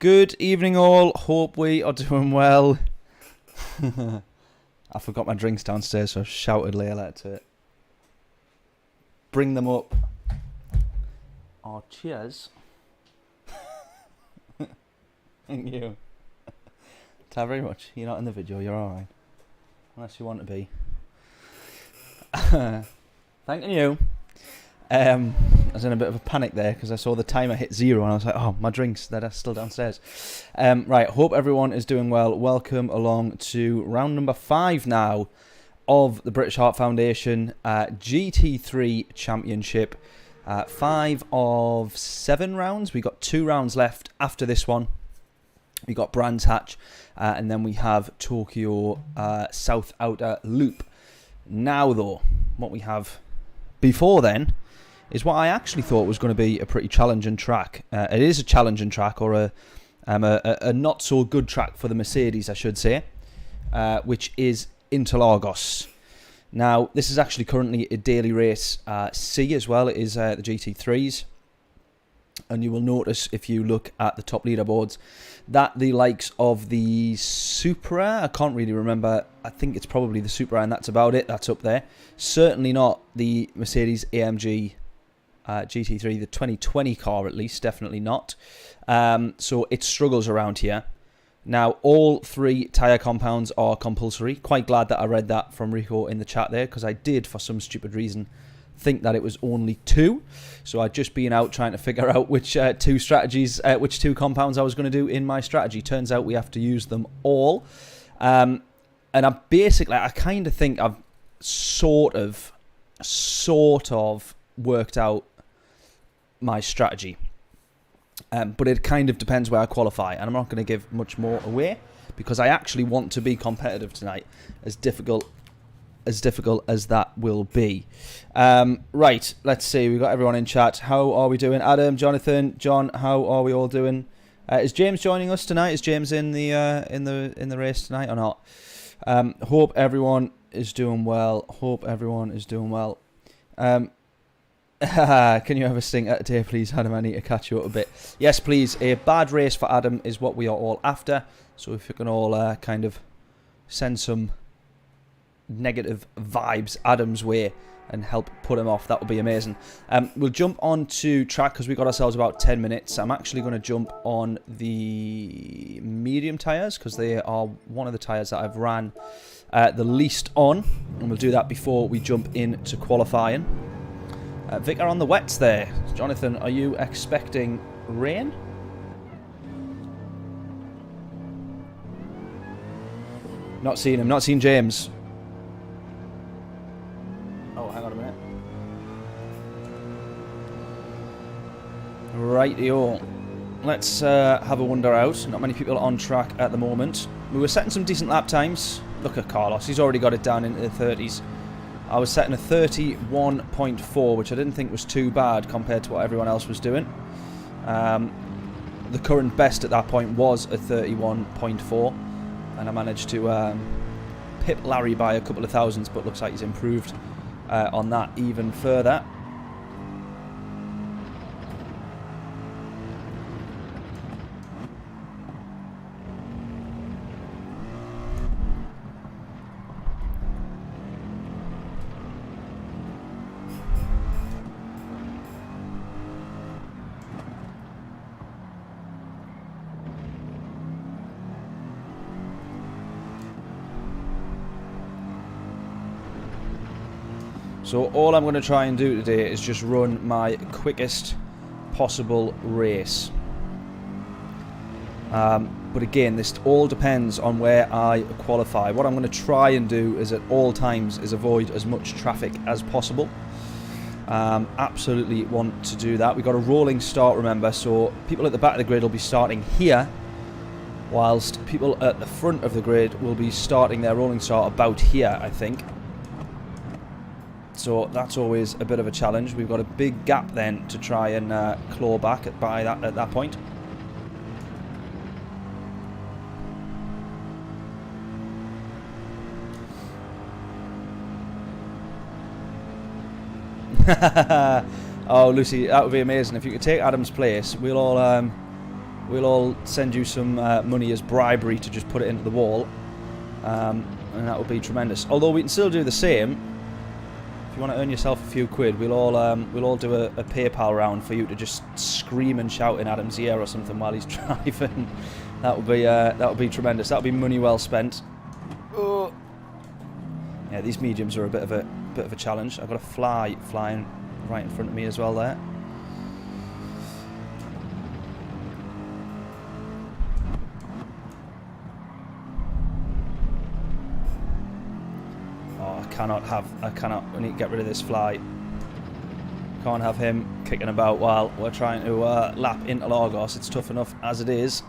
Good evening all, hope we are doing well. I forgot my drinks downstairs, so I shouted Layla to bring them up. Oh, cheers. Thank you. Thank very much. You're not in the video, you're alright. Unless you want to be. Thanking you. I was in a bit of a panic there because I saw the timer hit 0 and I was like, oh, my drinks, they're still downstairs. Right, hope everyone is doing well. Welcome along to round number 5 now of the British Heart Foundation GT3 Championship. 5 of 7 rounds. We got 2 rounds left after this one. We got Brands Hatch and then we have Tokyo South Outer Loop. Now though, what we have before then is what I actually thought was going to be a pretty challenging track. It is a challenging track, or a not so good track for the Mercedes, I should say, which is Interlagos. Now, this is actually currently a daily race C as well. It is the GT3s. And you will notice if you look at the top leaderboards that the likes of the Supra, I can't really remember, I think it's probably the Supra and that's about it, that's up there. Certainly not the Mercedes AMG GT3, the 2020 car at least, definitely not. So it struggles around here. Now all 3 tyre compounds are compulsory. Quite glad that I read that from Rico in the chat there, because I did for some stupid reason think that it was only 2, so I'd just been out trying to figure out which 2 strategies, which 2 compounds I was going to do in my strategy. Turns out we have to use them all, and I kind of think I've sort of worked out my strategy, but it kind of depends where I qualify, and I'm not going to give much more away because I actually want to be competitive tonight, as difficult as that will be. Right, let's see. We've got everyone in chat. How are we doing? Adam, Jonathan, John, how are we all doing? Is James joining us tonight? Is James in the race tonight or not? Hope everyone is doing well. Can you have a sting at a day, please, Adam? I need to catch you up a bit. Yes, please. A bad race for Adam is what we are all after. So if you can all kind of send some negative vibes Adam's way and help put him off, that would be amazing. We'll jump on to track because we got ourselves about 10 minutes. I'm actually going to jump on the medium tyres because they are one of the tyres that I've ran the least on, and we'll do that before we jump into qualifying. Vicar on the wets there. Jonathan, are you expecting rain? Not seeing him, not seeing James. Oh, hang on a minute. Rightio. Let's have a wander out. Not many people on track at the moment. We were setting some decent lap times. Look at Carlos. He's already got it down into the 30s. I was setting a 31.4, which I didn't think was too bad compared to what everyone else was doing. The current best at that point was a 31.4. And I managed to pip Larry by a couple of thousands, but looks like he's improved on that even further. So all I'm going to try and do today is just run my quickest possible race. But again, this all depends on where I qualify. What I'm going to try and do is at all times is avoid as much traffic as possible. Absolutely want to do that. We've got a rolling start, remember, so people at the back of the grid will be starting here, whilst people at the front of the grid will be starting their rolling start about here, I think. So that's always a bit of a challenge. We've got a big gap then to try and claw back at that point. Oh, Lucy, that would be amazing if you could take Adam's place. We'll all we'll all send you some money as bribery to just put it into the wall. And that would be tremendous. Although we can still do the same. If you want to earn yourself a few quid, we'll all do a PayPal round for you to just scream and shout in Adam's ear or something while he's driving. That would be tremendous. That would be money well spent. Oh. Yeah, these mediums are a bit of a challenge. I've got a fly flying right in front of me as well there. I need to get rid of this fly. Can't have him kicking about while we're trying to lap Interlagos. It's tough enough as it is.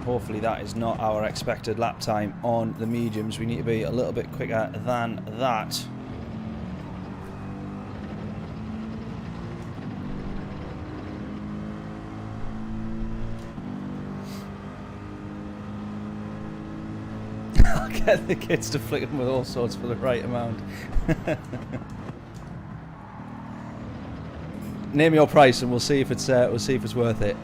Hopefully that is not our expected lap time on the mediums. We need to be a little bit quicker than that. I'll get the kids to flick them with all sorts for the right amount. Name your price and we'll see if it's worth it.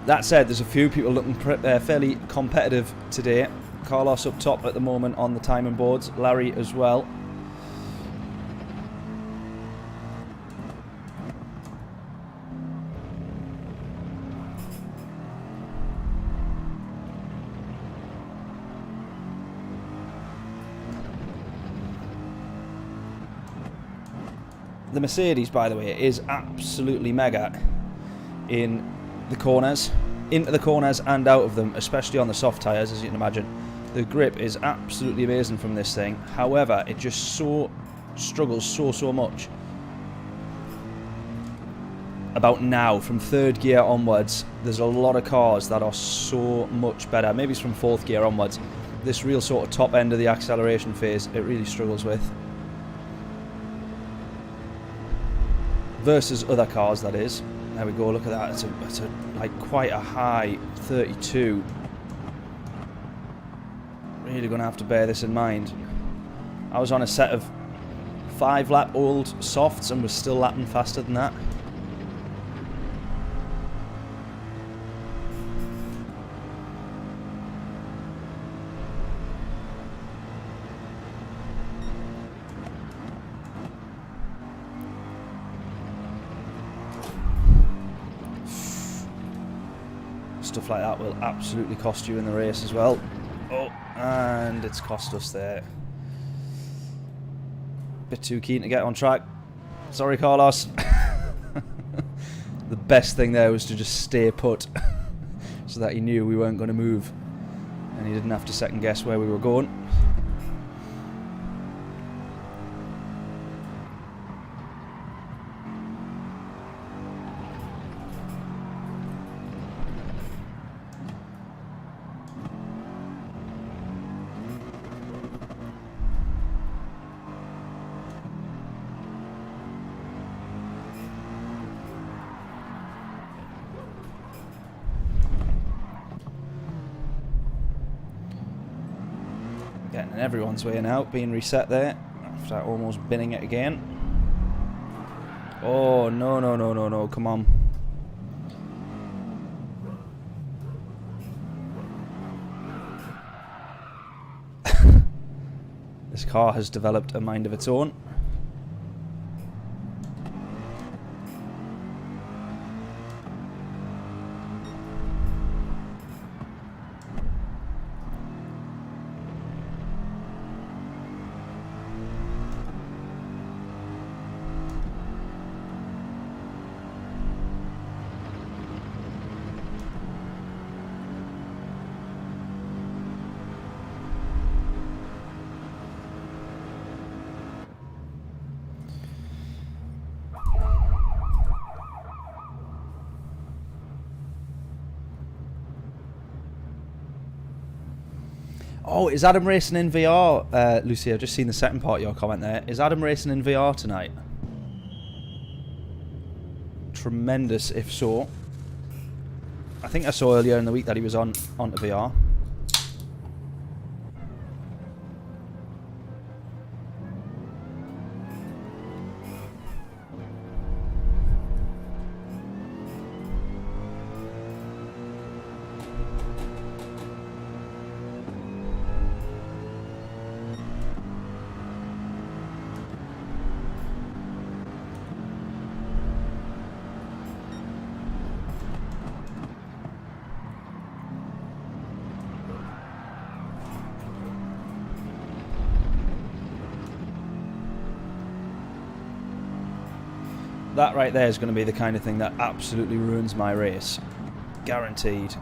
That said, there's a few people looking fairly competitive today. Carlos up top at the moment on the timing boards. Larry as well. The Mercedes, by the way, is absolutely mega in the corners, into the corners and out of them, especially on the soft tyres, as you can imagine. The grip is absolutely amazing from this thing. However, it just struggles so much about now. From third gear onwards, there's a lot of cars that are so much better. Maybe it's from fourth gear onwards. This real sort of top end of the acceleration phase, it really struggles with. Versus other cars, that is. There we go, look at that. It's like quite a high 32. Really going to have to bear this in mind. I was on a set of 5-lap old softs and was still lapping faster than that. Stuff like that will absolutely cost you in the race as well. Oh, and it's cost us there. Bit too keen to get on track. Sorry, Carlos. The best thing there was to just stay put so that he knew we weren't going to move and he didn't have to second guess where we were going. Getting everyone's way now, being reset there after almost binning it again. Oh, no, come on. This car has developed a mind of its own. Oh, is Adam racing in VR? Lucy, I've just seen the second part of your comment there. Is Adam racing in VR tonight? Tremendous if so. I think I saw earlier in the week that he was onto VR. That right there is going to be the kind of thing that absolutely ruins my race. Guaranteed.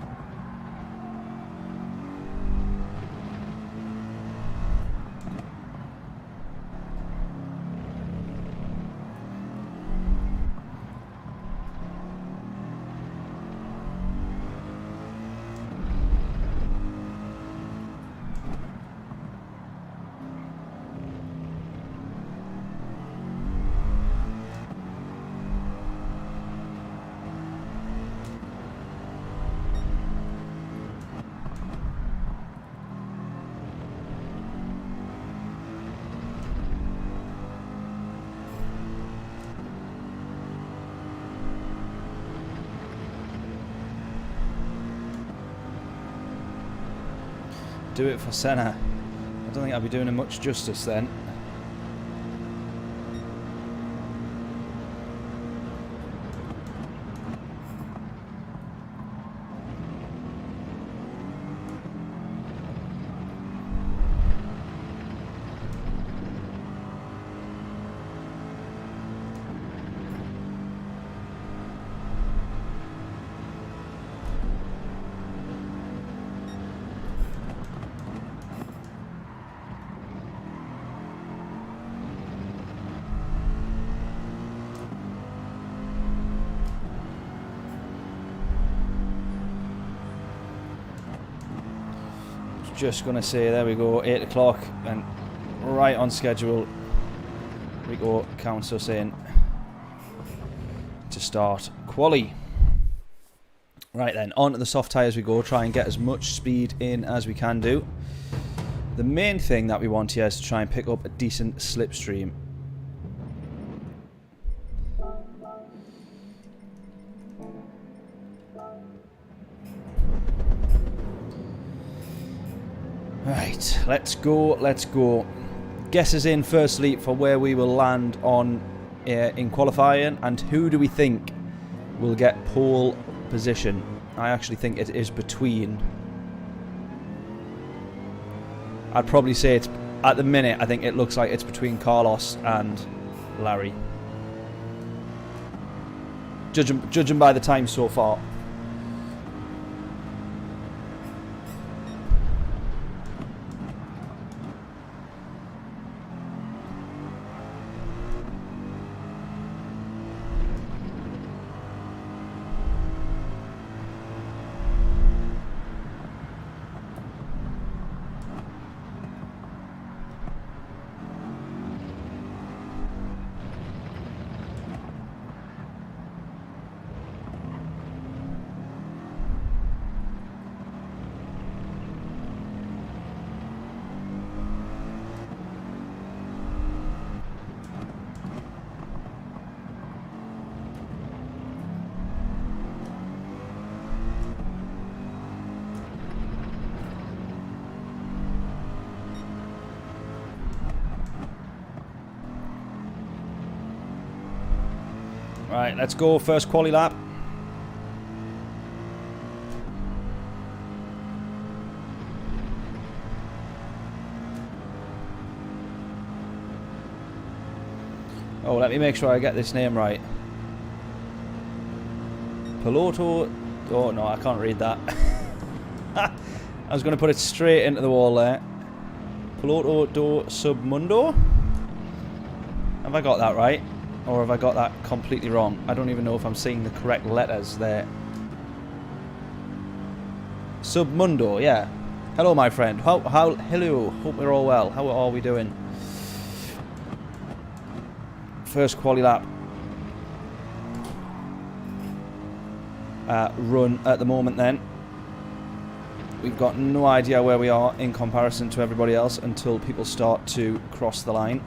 Do it for Senna. I don't think I'll be doing him much justice then. Just going to say, there we go, 8 o'clock and right on schedule. Rico counts us in to start quali. Right then, on to the soft tyres we go, try and get as much speed in as we can do. The main thing that we want here is to try and pick up a decent slipstream. Right, let's go, let's go. Guesses in firstly for where we will land on in qualifying, and who do we think will get pole position? I actually think it is between. I'd probably say it's, at the minute, I think it looks like it's between Carlos and Larry. Judging by the time so far. Right, let's go. First quali lap. Oh, let me make sure I get this name right. Piloto. Oh, no, I can't read that. I was going to put it straight into the wall there. Piloto do Submundo? Have I got that right? Or have I got that completely wrong? I don't even know if I'm seeing the correct letters there. Submundo, yeah. Hello, my friend. Hello. Hope we're all well. How are we doing? First quali lap run at the moment then. We've got no idea where we are in comparison to everybody else until people start to cross the line.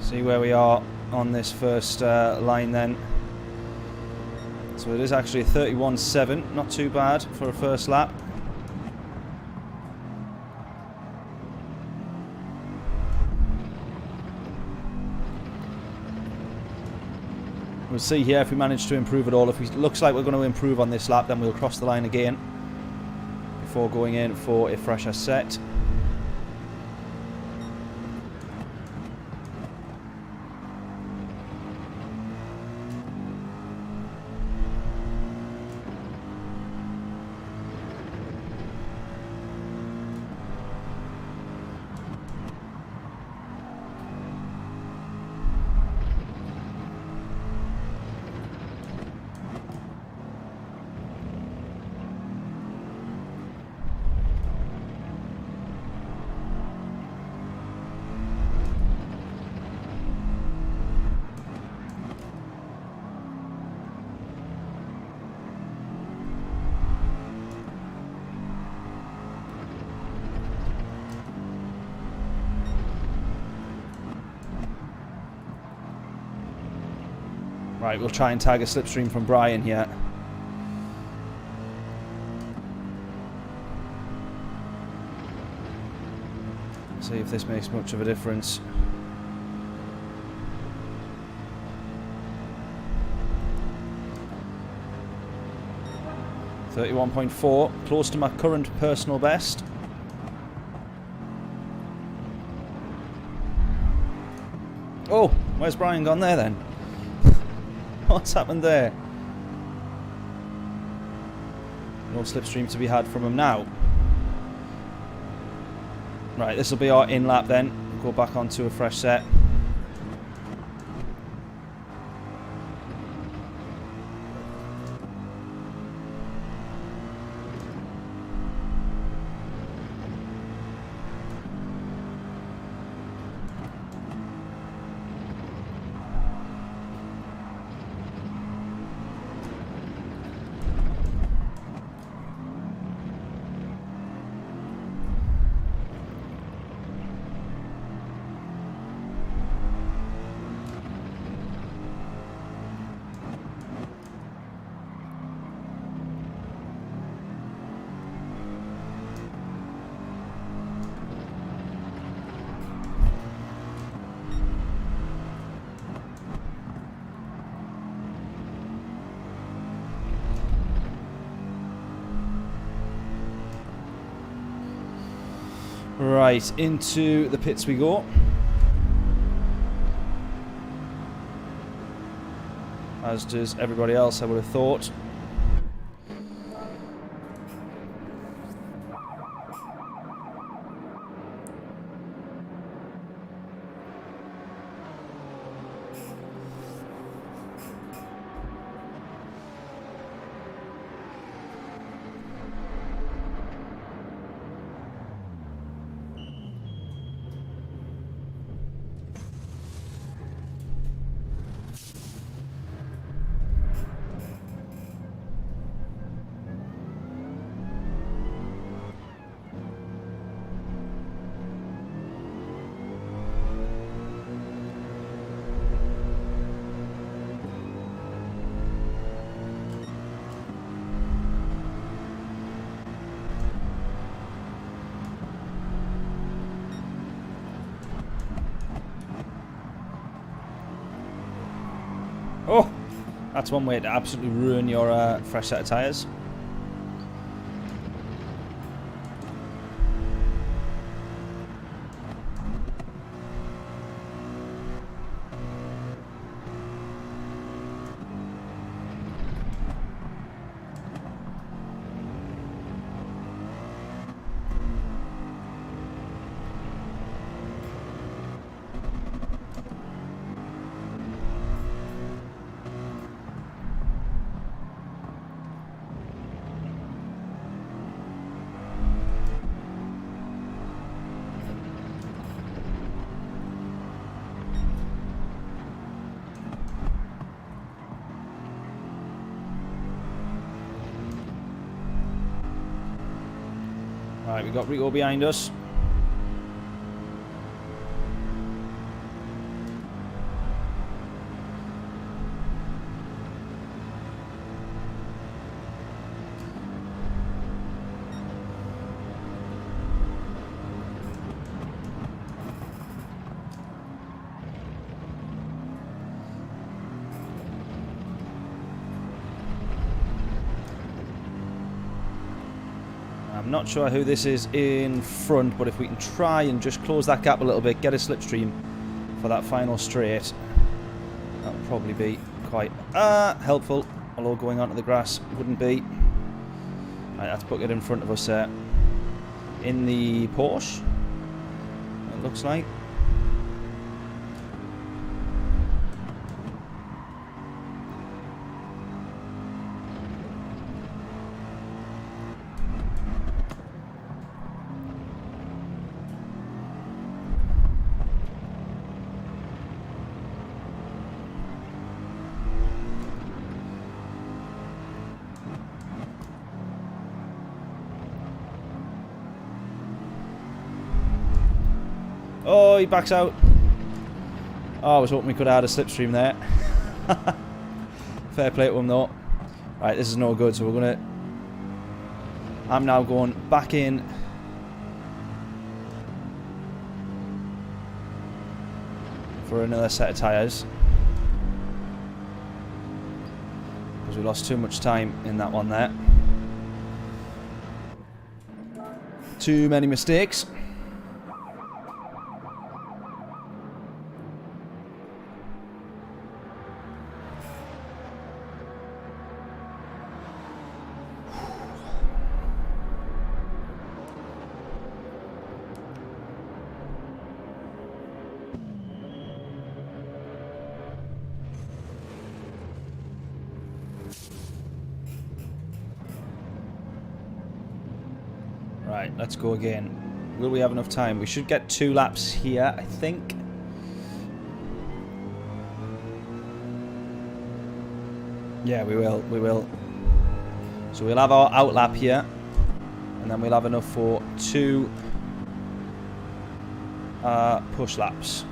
See where we are on this first line then. So it is actually a 31.7, not too bad for a first lap. We'll see here if we manage to improve at all. If it looks like we're going to improve on this lap, then we'll cross the line again before going in for a fresher set. Right, we'll try and tag a slipstream from Brian here. See if this makes much of a difference. .31.4, close to my current personal best. Oh, where's Brian gone there then? What's happened there? No slipstream to be had from him now. Right, this will be our in lap then. Go back onto a fresh set. Right, into the pits we go. As does everybody else, I would have thought. Oh, that's one way to absolutely ruin your fresh set of tyres. Right, we've got Rico behind us. I'm not sure who this is in front, but if we can try and just close that gap a little bit, get a slipstream for that final straight, that would probably be quite helpful, although going onto the grass wouldn't be. Right, that's bucket in front of us there. In the Porsche, it looks like. Oh, he backs out. Oh, I was hoping we could have had a slipstream there. Fair play to him though. Right, this is no good, so we're gonna... I'm now going back in. For another set of tyres. Because we lost too much time in that one there. Too many mistakes. Right, let's go again. Will we have enough time? We should get 2 laps here, I think. Yeah, we will. We will. So we'll have our out lap here. And then we'll have enough for 2 push laps.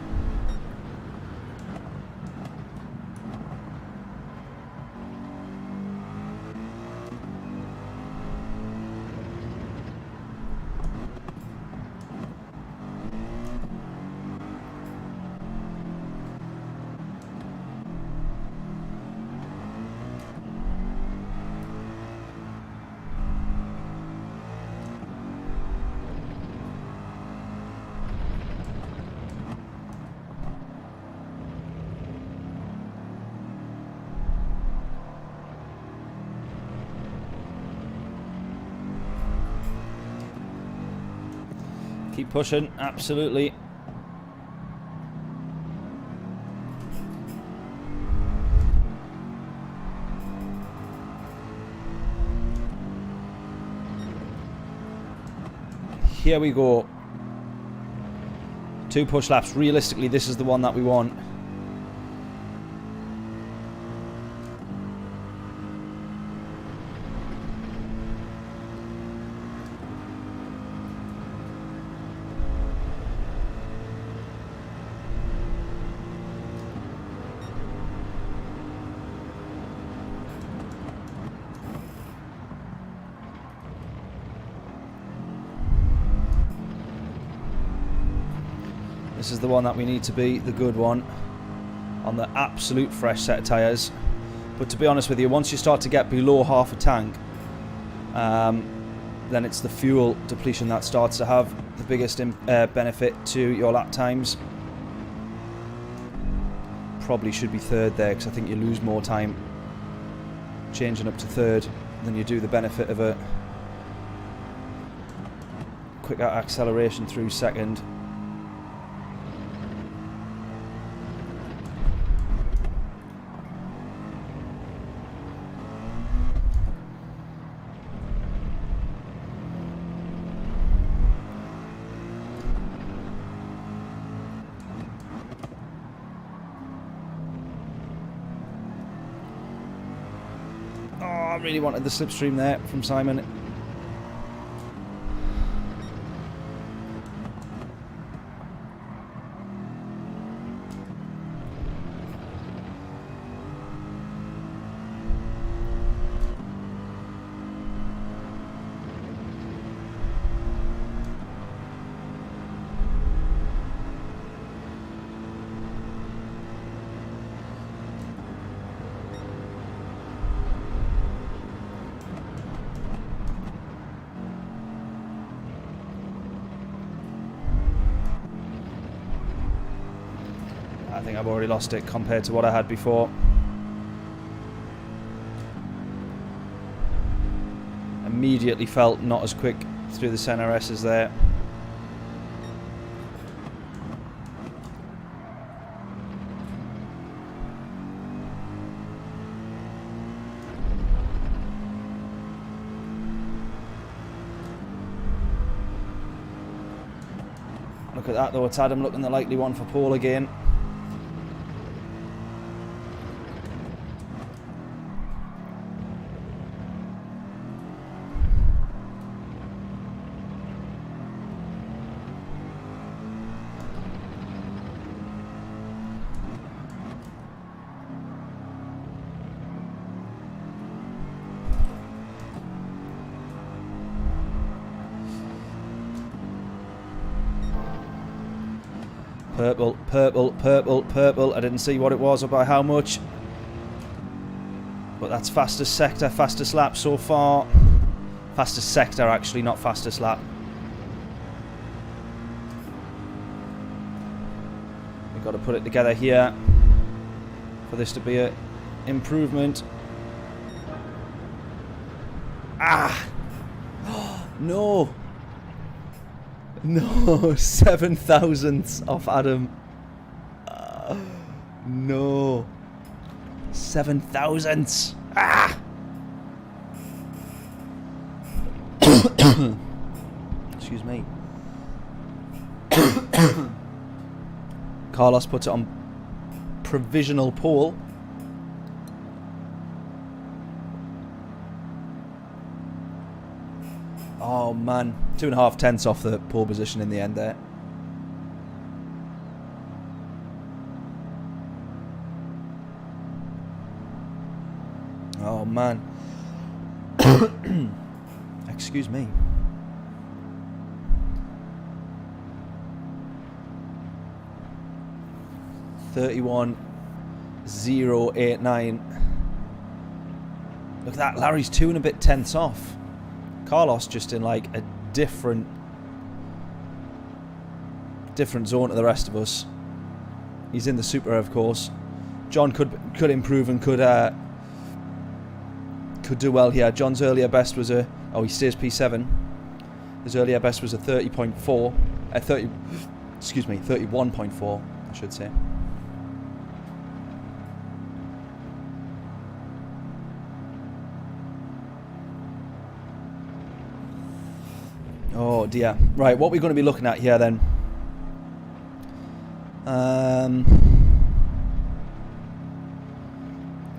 Keep pushing, absolutely. Here we go. 2 push laps. Realistically, this is the one that we want. This is the one that we need to be, the good one. on the absolute fresh set of tyres. But to be honest with you, once you start to get below half a tank, then it's the fuel depletion that starts to have the biggest benefit to your lap times. Probably should be third there, because I think you lose more time changing up to third than you do the benefit of a quicker acceleration through second. I really wanted the slipstream there from Simon. I think I've already lost it compared to what I had before. Immediately felt not as quick through the center S's there. Look at that though, it's Adam looking the likely one for pole again. Purple, purple, purple, purple. I didn't see what it was or by how much. But that's fastest sector, fastest lap so far. Fastest sector actually, not fastest lap. We've got to put it together here for this to be an improvement. Ah! No! No, 7 thousandths off Adam. No. 7 thousandths. Ah! Excuse me. Carlos puts it on provisional pole. Oh man, 2.5 tenths off the pole position in the end there. Oh man. Excuse me. .31.089. Look at that, Larry's 2 and a bit tenths off. Carlos just in like a different zone to the rest of us. He's in the Super, of course. John could improve and could do well here. John's earlier best was he stays P7. His earlier best was a 30.4. 31.4, I should say. Oh dear. Right, what we're going to be looking at here then.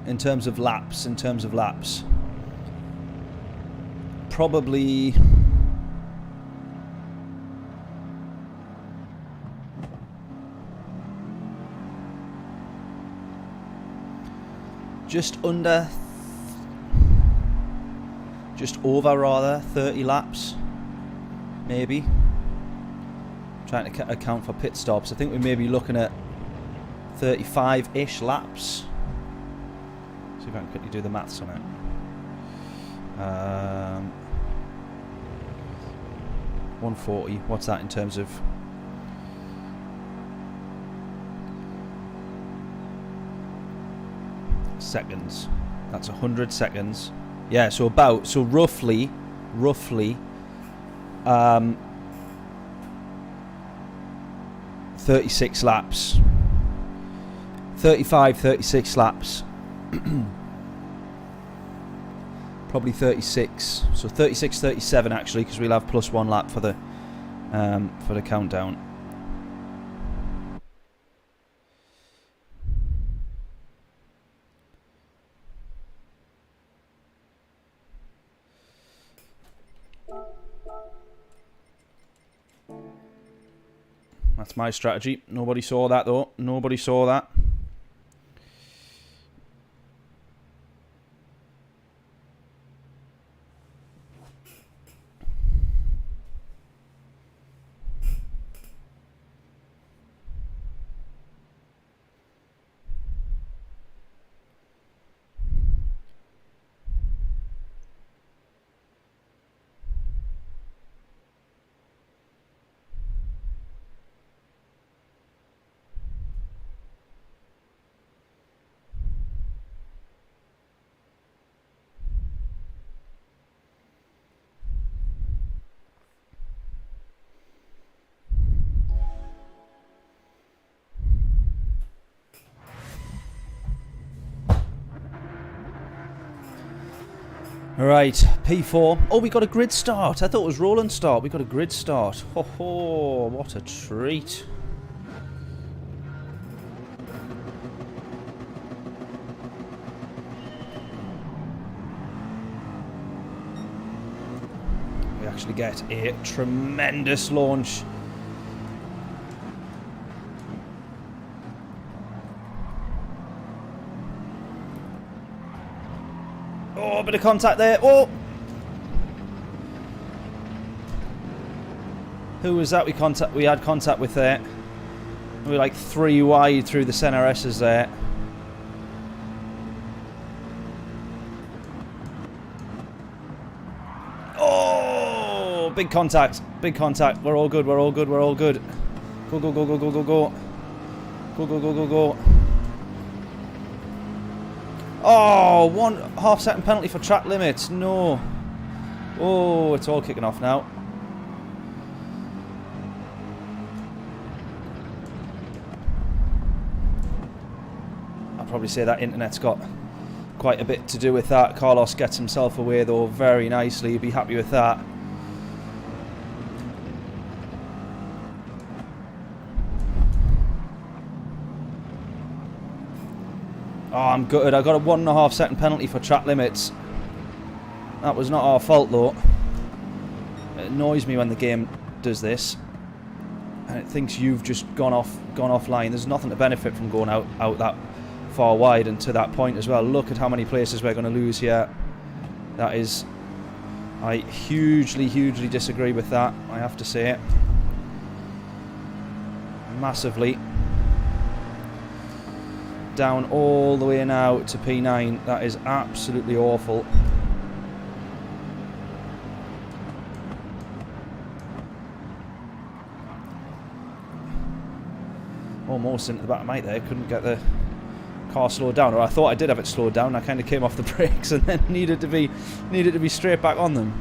In terms of laps. Probably just over rather 30 laps. Maybe. Trying to account for pit stops. I think we may be looking at 35-ish laps. See if I can quickly do the maths on it. 140. What's that in terms of seconds? That's 100 seconds. Yeah, so roughly 36 laps. 36 laps. Probably 36. So 36, 37 actually, because we'll have plus 1 lap for the countdown. That's my strategy. Nobody saw that though. Nobody saw that. Right, P4. Oh, we got a grid start. I thought it was rolling start. We got a grid start. Ho ho, what a treat. We actually get a tremendous launch. Oh, a bit of contact there. Oh! Who was that we had contact with there? We were like 3 wide through the center S's there. Oh! Big contact. Big contact. We're all good. We're all good. We're all good. Go, go, go, go, go, go, go. Go, go, go, go, go. Oh, 1.5 second penalty for track limits. No. Oh, it's all kicking off now. I'd probably say that internet's got quite a bit to do with that. Carlos gets himself away though very nicely. You'd be happy with that. Oh, I'm gutted. I got a 1.5 second penalty for track limits. That was not our fault though. It annoys me when the game does this and it thinks you've just gone offline. There's nothing to benefit from going out that far wide and to that point as well. Look at how many places we're going to lose here. That is, I hugely disagree with that. I have to say it massively. Down all the way now to P9. That is absolutely awful. Almost into the back of my there. Couldn't get the car slowed down, or I thought I did have it slowed down. I kind of came off the brakes and then needed to be straight back on them.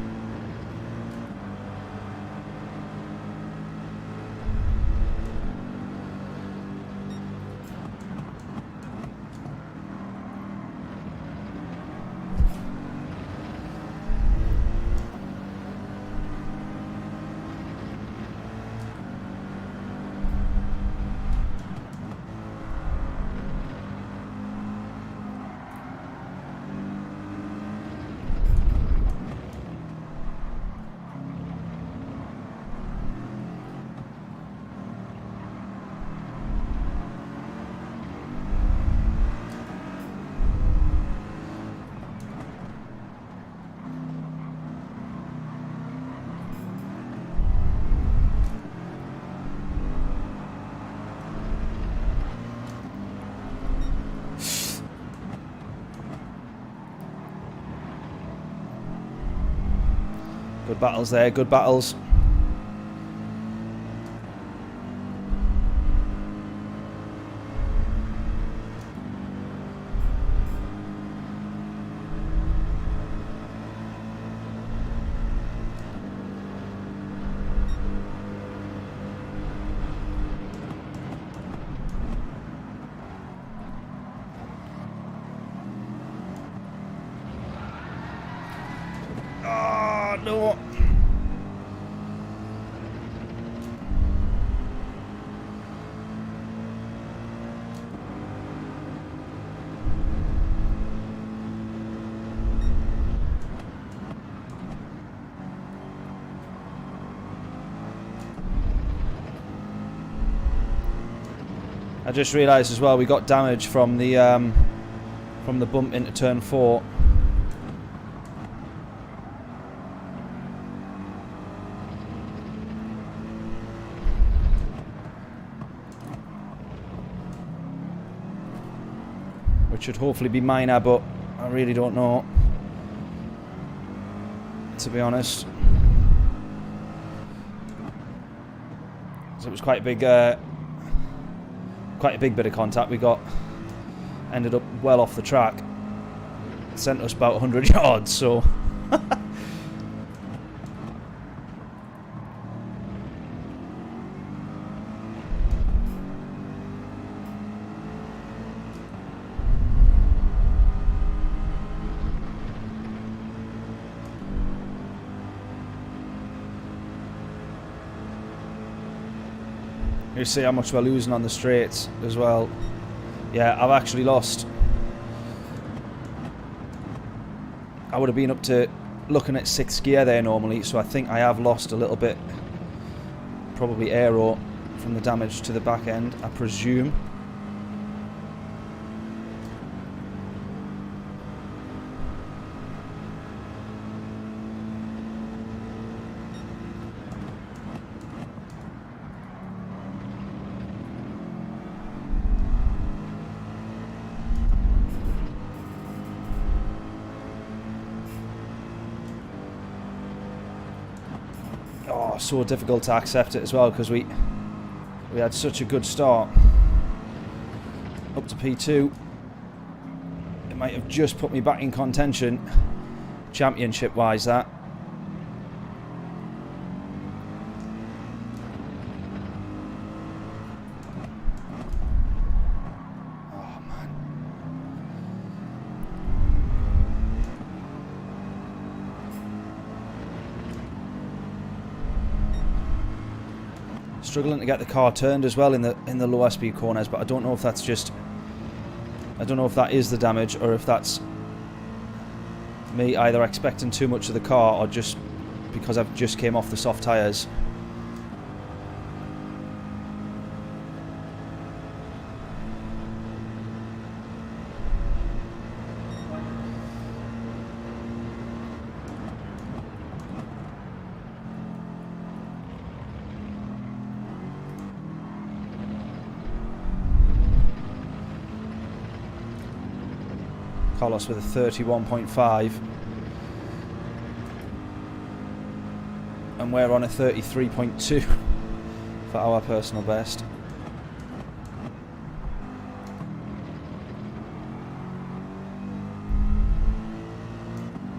Good battles there, good battles. Oh, no. I just realised as well we got damage from the bump into turn 4. Which should hopefully be minor, but I really don't know, to be honest. So it was quite a big bit of contact we got. Ended up well off the track. Sent us about 100 yards, so... You see how much we're losing on the straights as well. Yeah, I've actually lost. I would have been up to looking at 6th gear there normally, so I think I have lost a little bit. Probably aero from the damage to the back end, I presume. So difficult to accept it as well, because we had such a good start up to P2. It might have just put me back in contention championship wise, that. Struggling to get the car turned as well in the lower speed corners, but I don't know if that's just... I don't know if that is the damage, or if that's me either expecting too much of the car, or just because I've just came off the soft tyres. Carlos with a 31.5, and we're on a 33.2 for our personal best.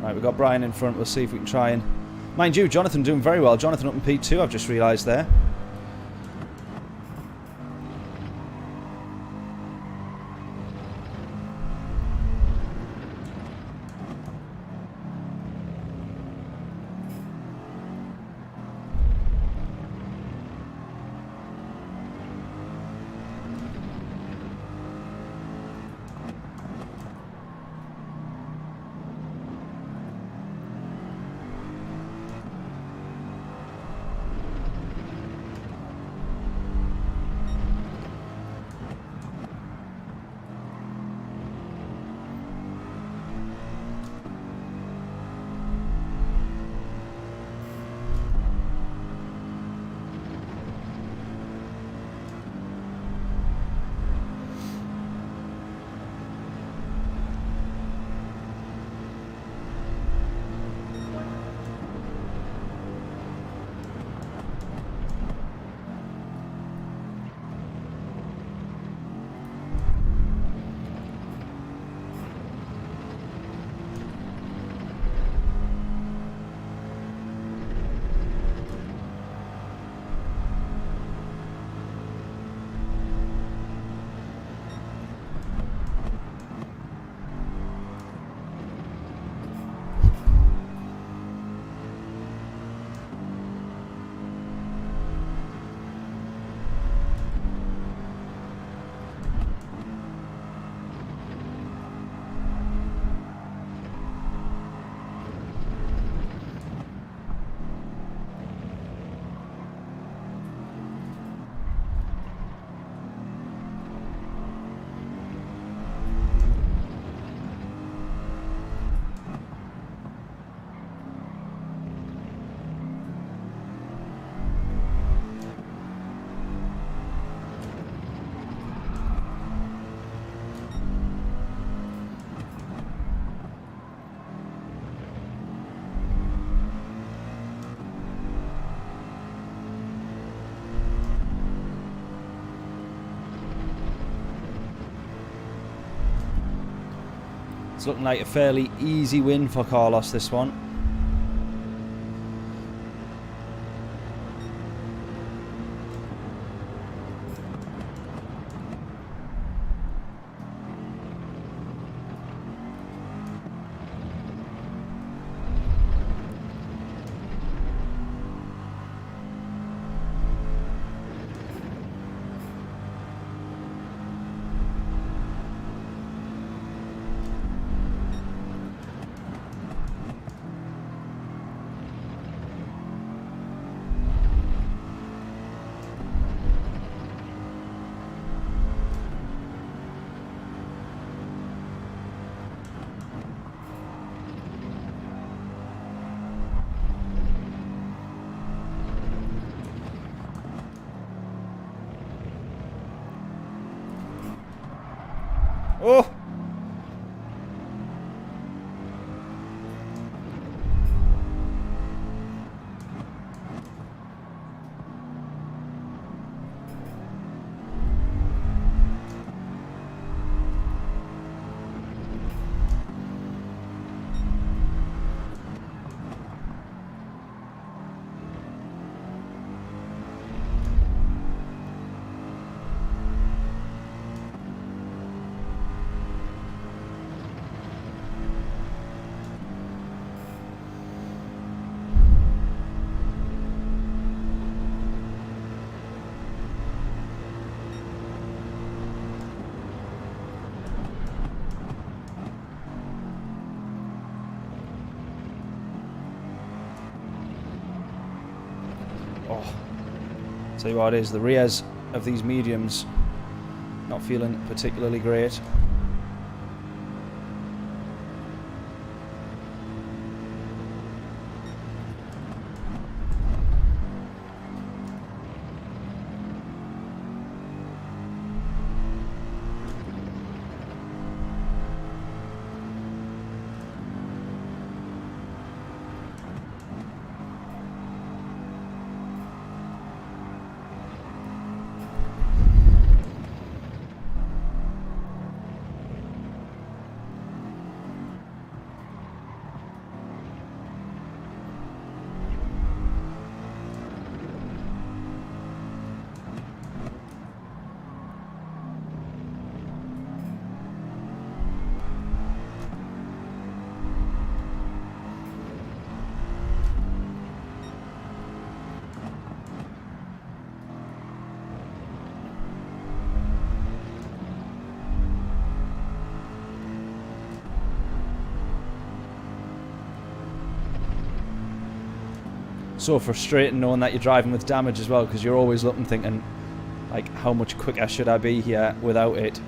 Right, we've got Brian in front. We'll see if we can try and... Mind you, Jonathan doing very well. Jonathan up in P2, I've just realised there. It's looking like a fairly easy win for Carlos, this one. Oh! Tell you what it is, the rears of these mediums not feeling particularly great. So frustrating knowing that you're driving with damage as well, because you're always looking thinking, like, how much quicker should I be here without it?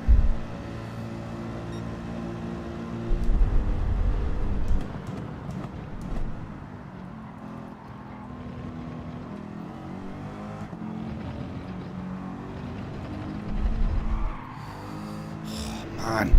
Man.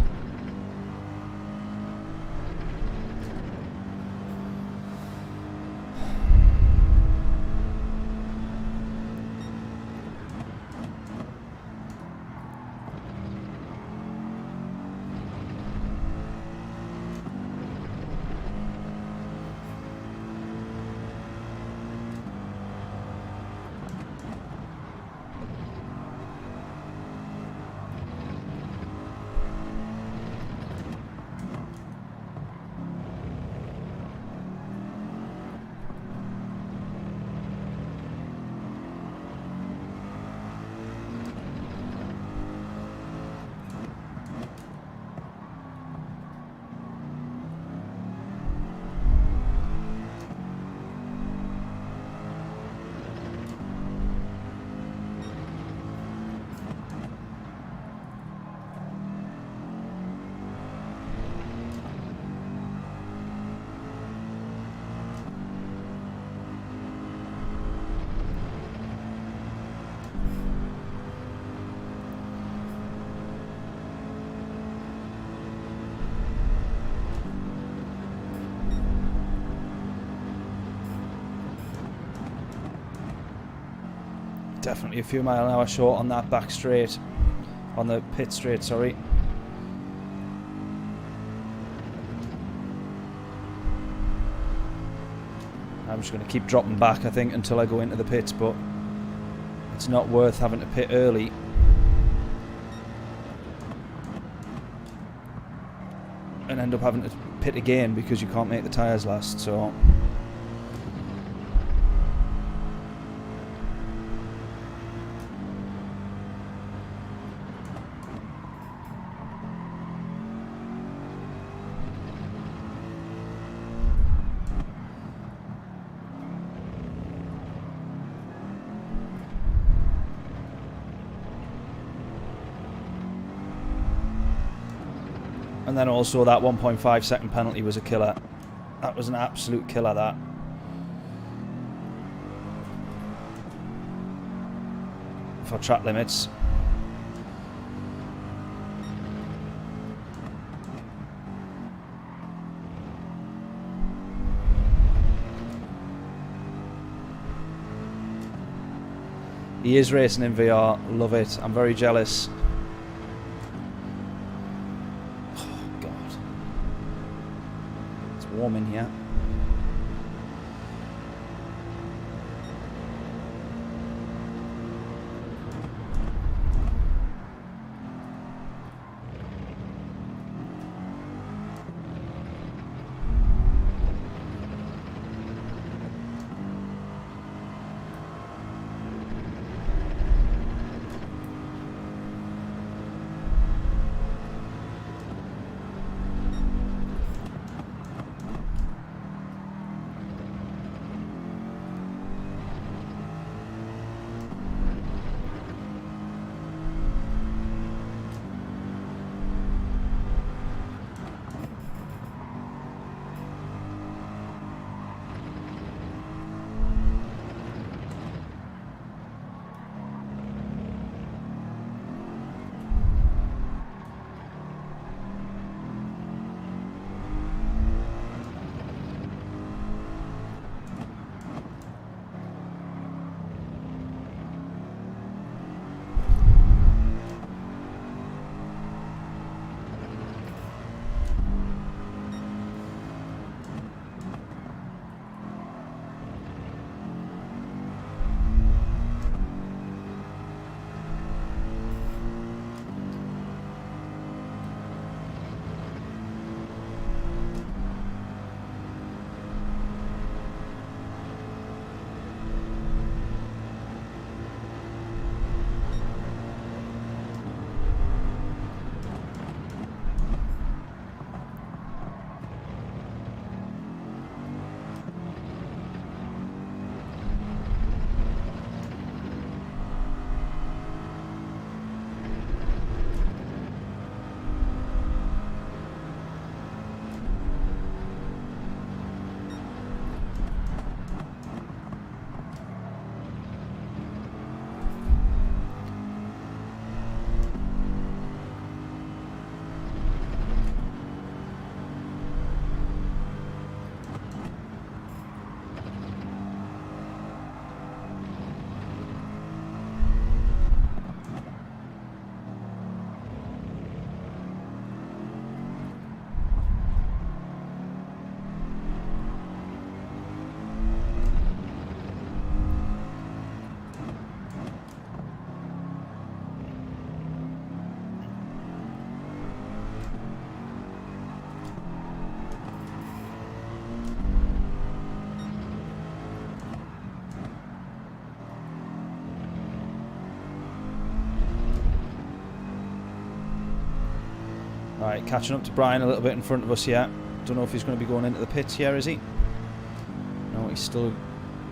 Definitely a few mile an hour short on that back straight, on the pit straight, sorry. I'm just going to keep dropping back, I think, until I go into the pits, but it's not worth having to pit early. And end up having to pit again because you can't make the tyres last, so... And then also that 1.5 second penalty was a killer. That was an absolute killer, that. For track limits. He is racing in VR. Love it. I'm very jealous. Warm in here. Right, catching up to Brian a little bit in front of us here. Don't know if he's going to be going into the pits here, is he? No, he's still...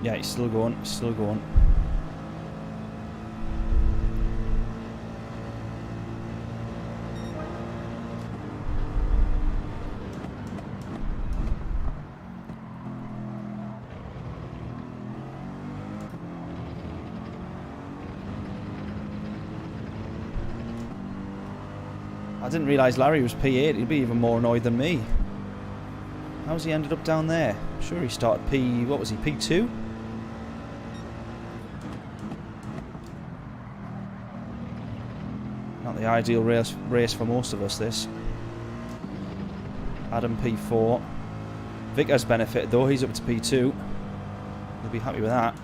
Yeah, he's still going. He's still going. I didn't realise Larry was P8. He'd be even more annoyed than me. How's he ended up down there? I'm sure he started P... What was he? P2? Not the ideal race for most of us, this. Adam P4. Vic has benefited though. He's up to P2. They'll be happy with that.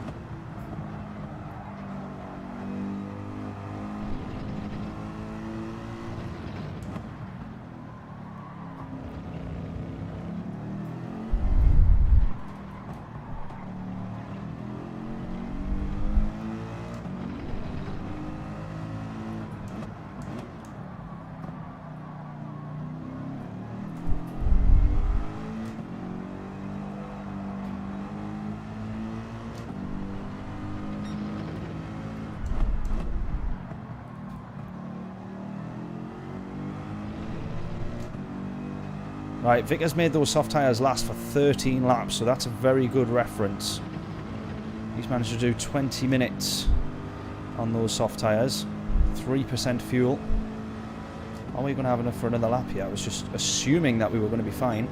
Right, Victor's made those soft tyres last for 13 laps, so that's a very good reference. He's managed to do 20 minutes on those soft tyres. 3% fuel. Are we going to have enough for another lap here? I was just assuming that we were going to be fine.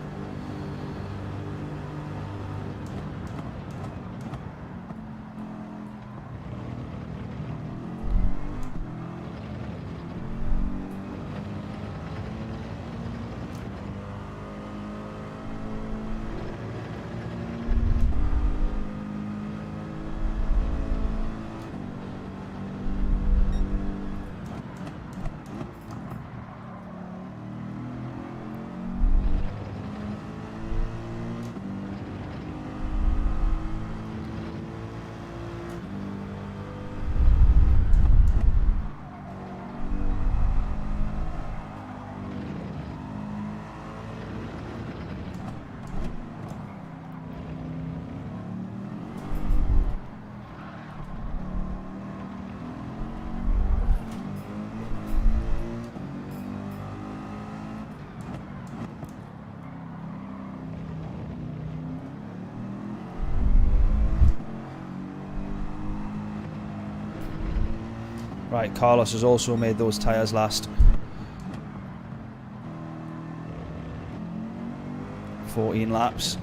Right, Carlos has also made those tyres last. 14 laps.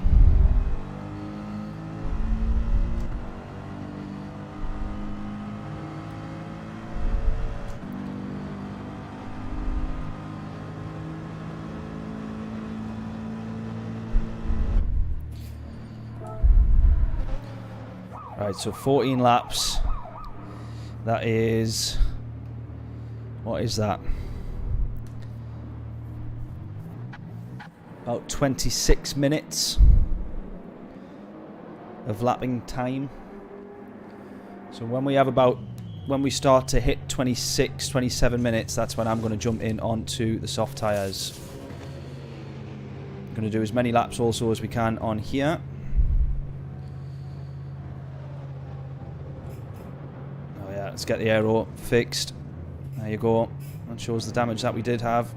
Right, so 14 laps. That is... what is that? About 26 minutes of lapping time. So when we start to hit 26, 27 minutes, that's when I'm going to jump in onto the soft tyres. I'm going to do as many laps also as we can on here. Let's get the aero fixed. There you go. That shows the damage that we did have.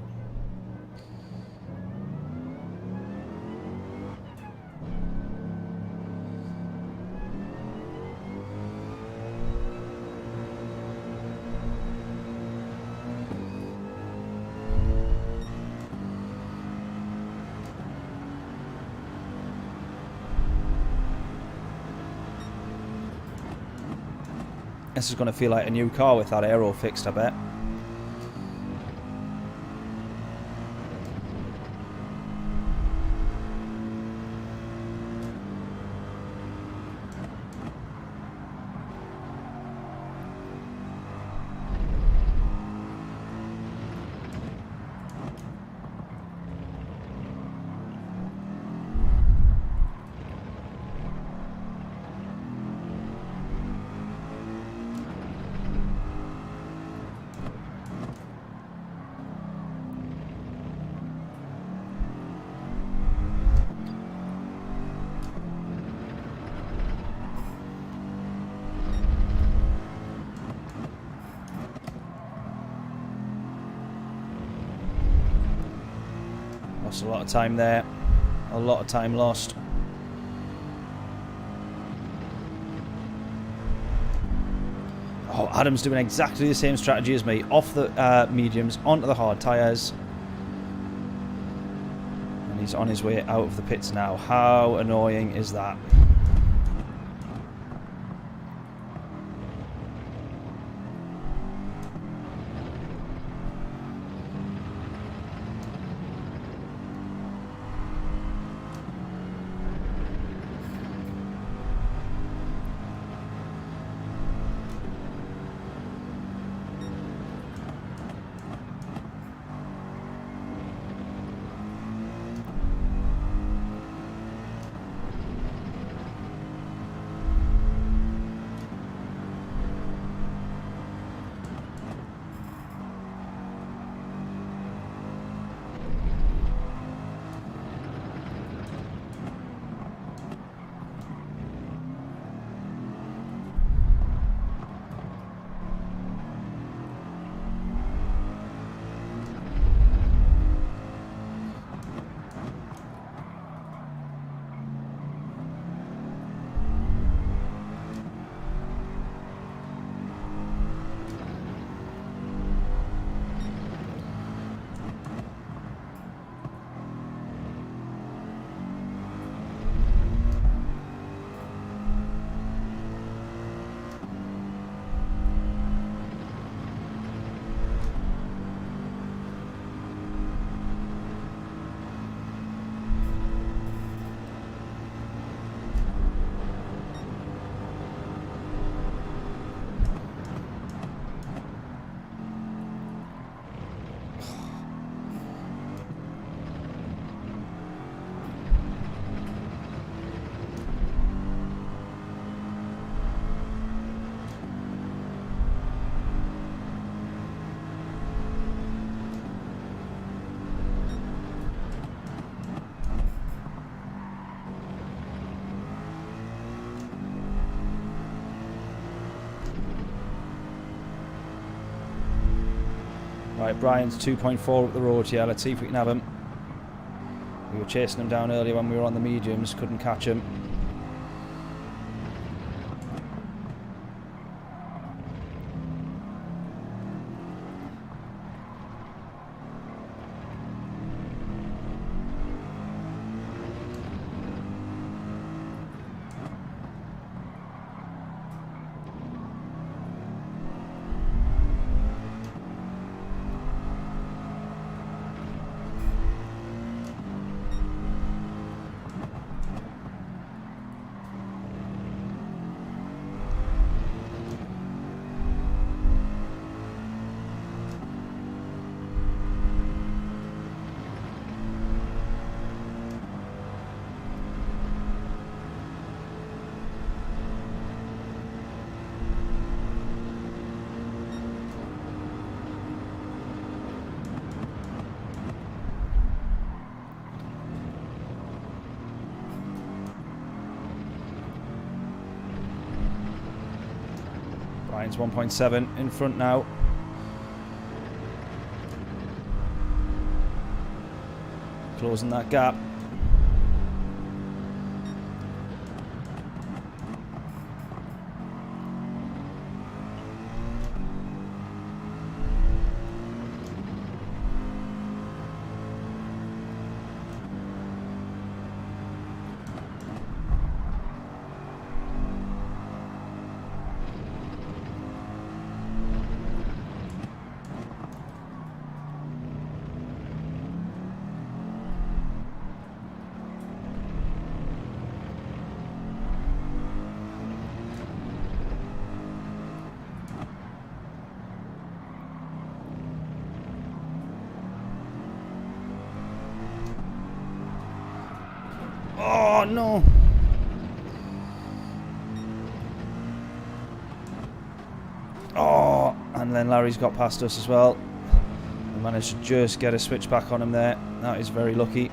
This is going to feel like a new car with that aero fixed, I bet. A lot of time there, a lot of time lost. Oh, Adam's doing exactly the same strategy as me. Off the mediums, onto the hard tyres. And he's on his way out of the pits now. How annoying is that? Right, Brian's 2.4 up the road here. Let's see if we can have him. We were chasing him down earlier when we were on the mediums. Couldn't catch him. Brian's 1.7 in front now. Closing that gap. Oh no! Oh, and then Larry's got past us as well. We managed to just get a switch back on him there. That is very lucky.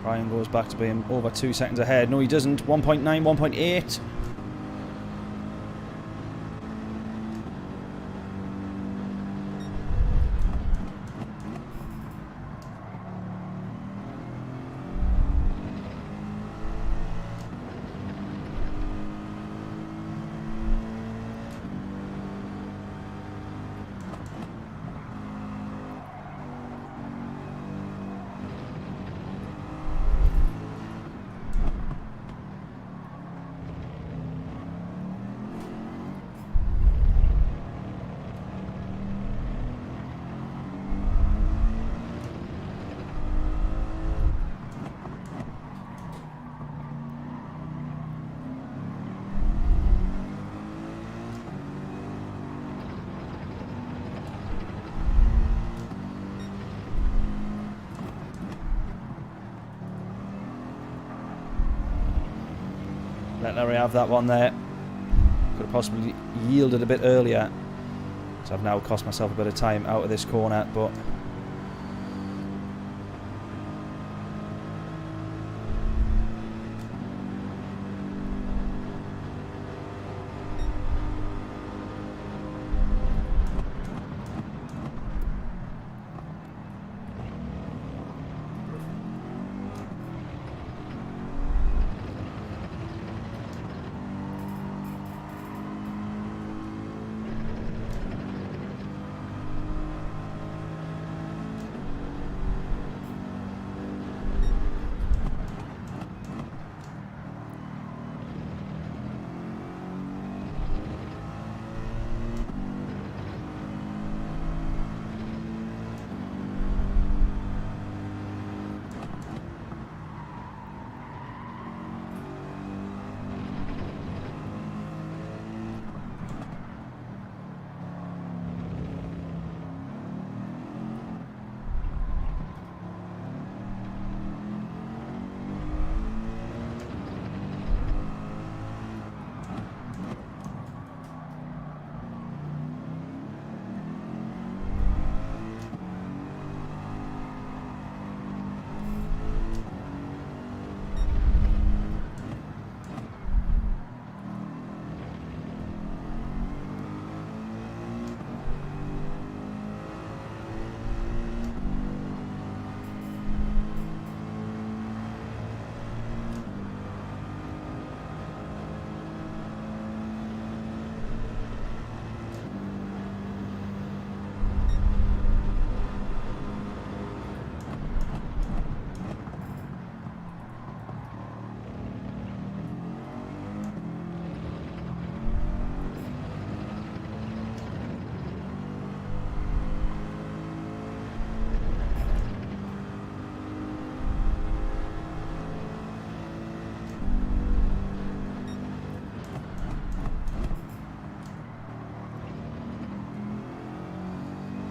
Brian goes back to being over 2 seconds ahead. No, he doesn't. 1.9, 1.8. Let Larry have that one there. Could have possibly yielded a bit earlier. So I've now cost myself a bit of time out of this corner, but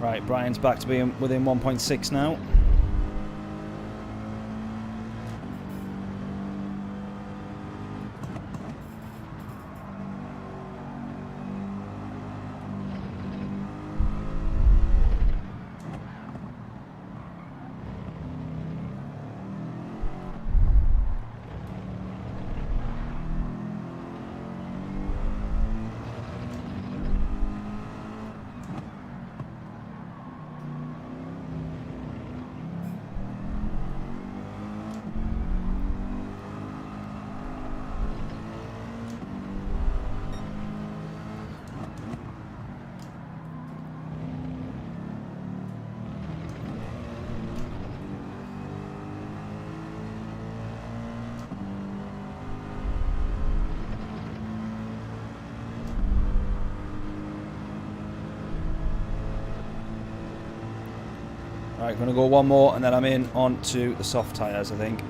Right, Brian's back to being within 1.6 now. Right, going to go one more and then I'm in onto the soft tyres, I think.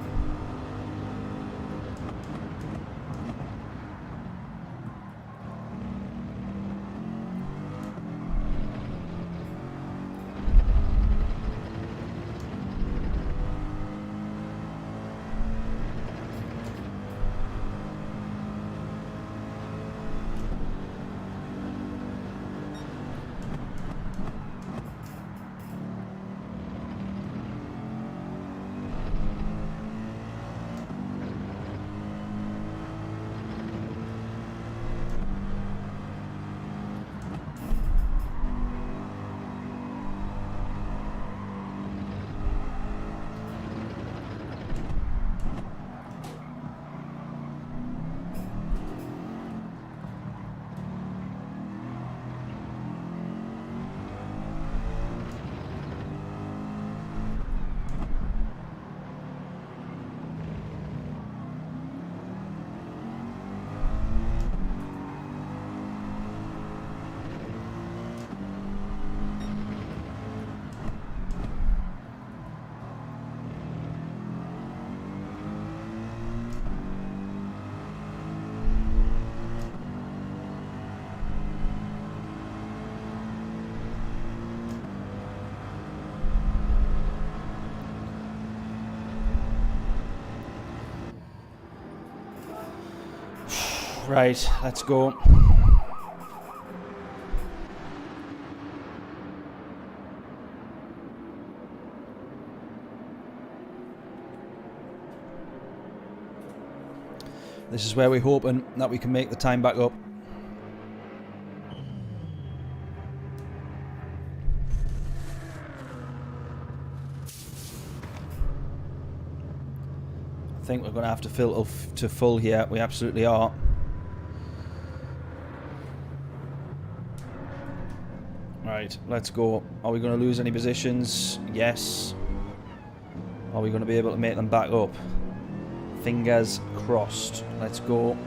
Right, let's go. This is where we're hoping that we can make the time back up. I think we're going to have to fill to full here. We absolutely are. Right, let's go. Are we going to lose any positions? Yes. Are we going to be able to make them back up? Fingers crossed. Let's go.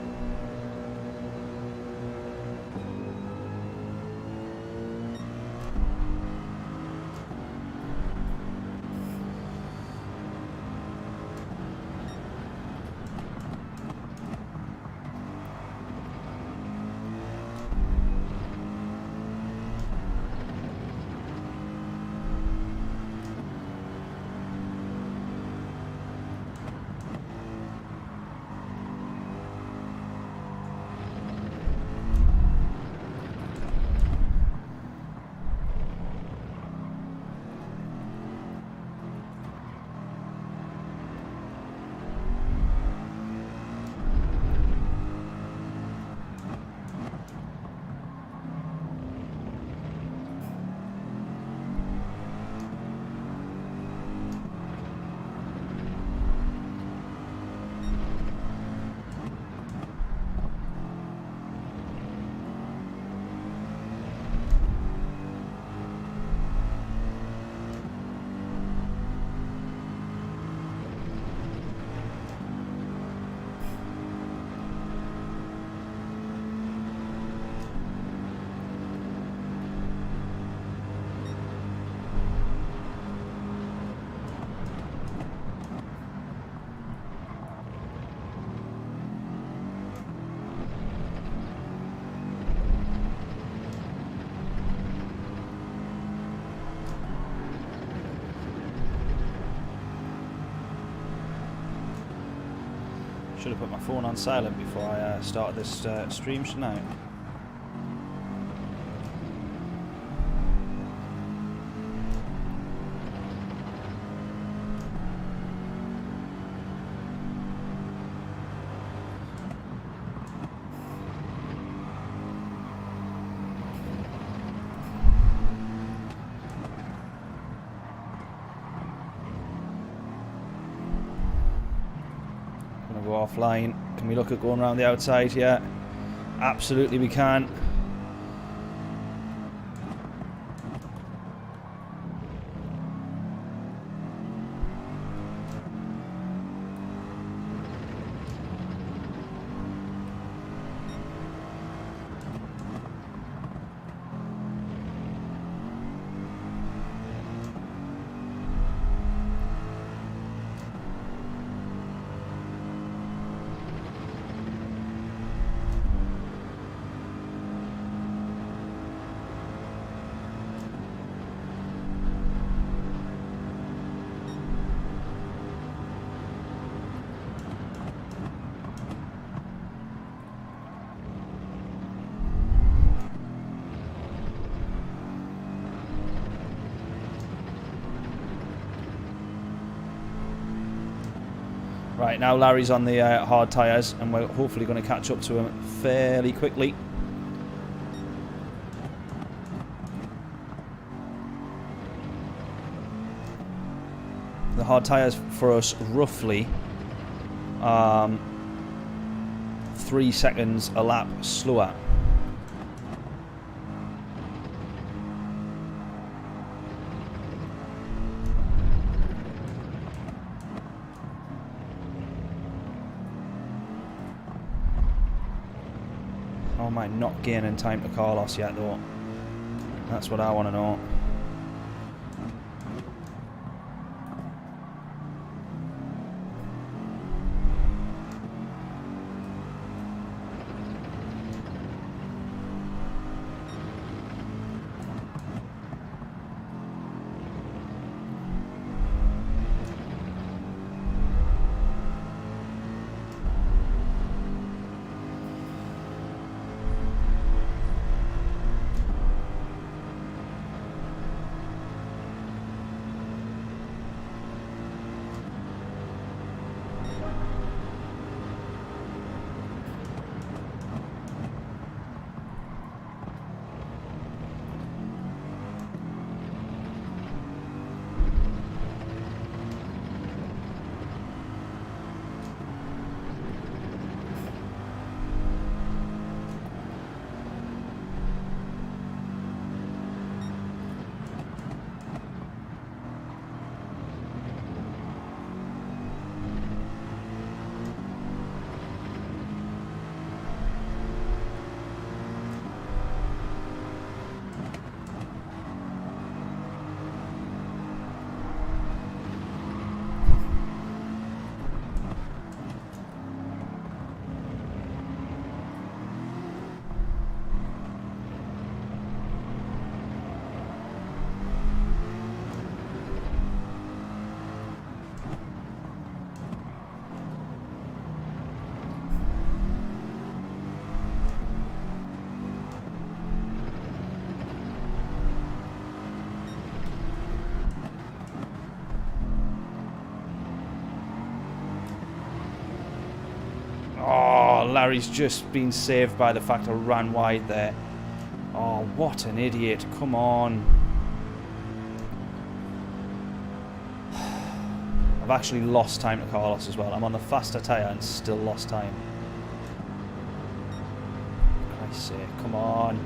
Should have put my phone on silent before I started this stream, shouldn't I? Go offline. Can we look at going around the outside here? Absolutely we can. Right, now Larry's on the hard tyres, and we're hopefully going to catch up to him fairly quickly. The hard tyres for us roughly 3 seconds a lap slower. How am I not gaining time to Carlos yet though? That's what I want to know. Larry's just been saved by the fact I ran wide there. Oh, what an idiot. Come on. I've actually lost time to Carlos as well. I'm on the faster tyre and still lost time. For Christ's sake, come on.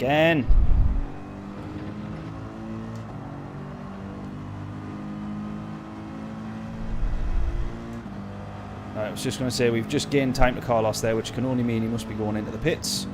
Again. Right, I was just going to say, we've just gained time to Carlos there, which can only mean he must be going into the pits.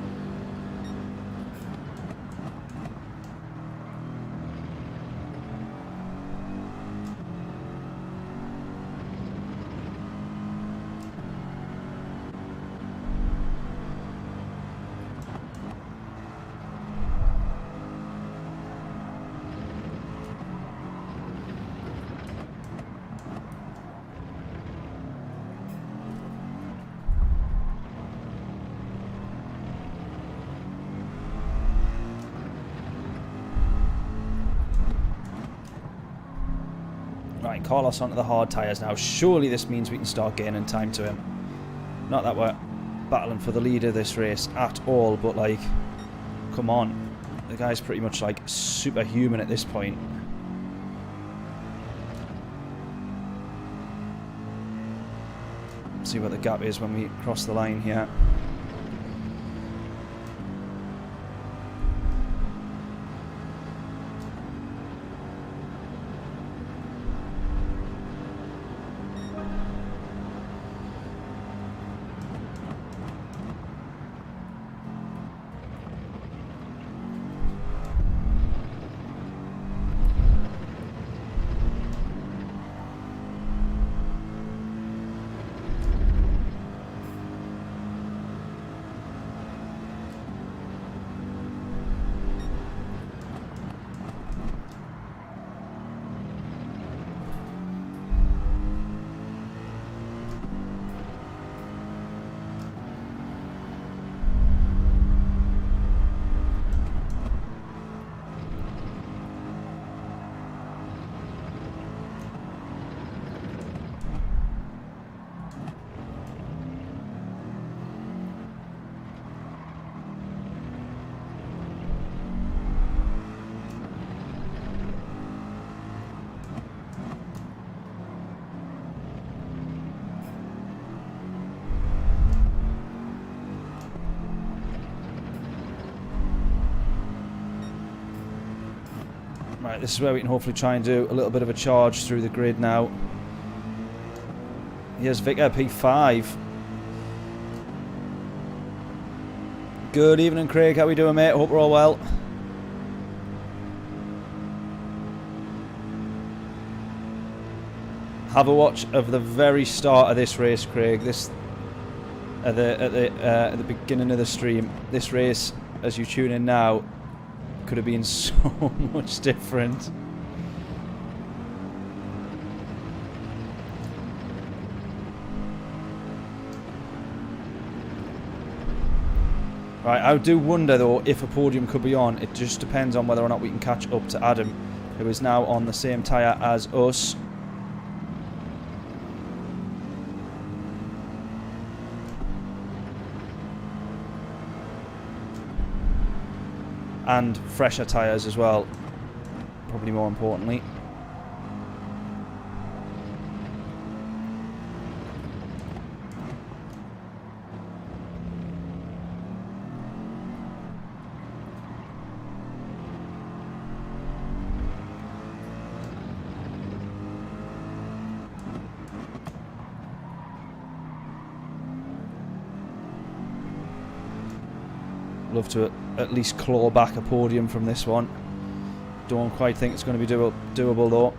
Right, Carlos onto the hard tyres now. Surely this means we can start gaining time to him. Not that we're battling for the lead of this race at all, but like, come on. The guy's pretty much like superhuman at this point. Let's see what the gap is when we cross the line here. Right, this is where we can hopefully try and do a little bit of a charge through the grid now. Here's Vicar, P5. Good evening, Craig. How we doing, mate? Hope we're all well. Have a watch of the very start of this race, Craig. This at the beginning of the stream. This race, as you tune in now, could have been so much different. Right, I do wonder though if a podium could be on. It just depends on whether or not we can catch up to Adam, who is now on the same tyre as us. And fresher tyres as well, probably more importantly. Love to at least claw back a podium from this one. Don't quite think it's going to be doable though.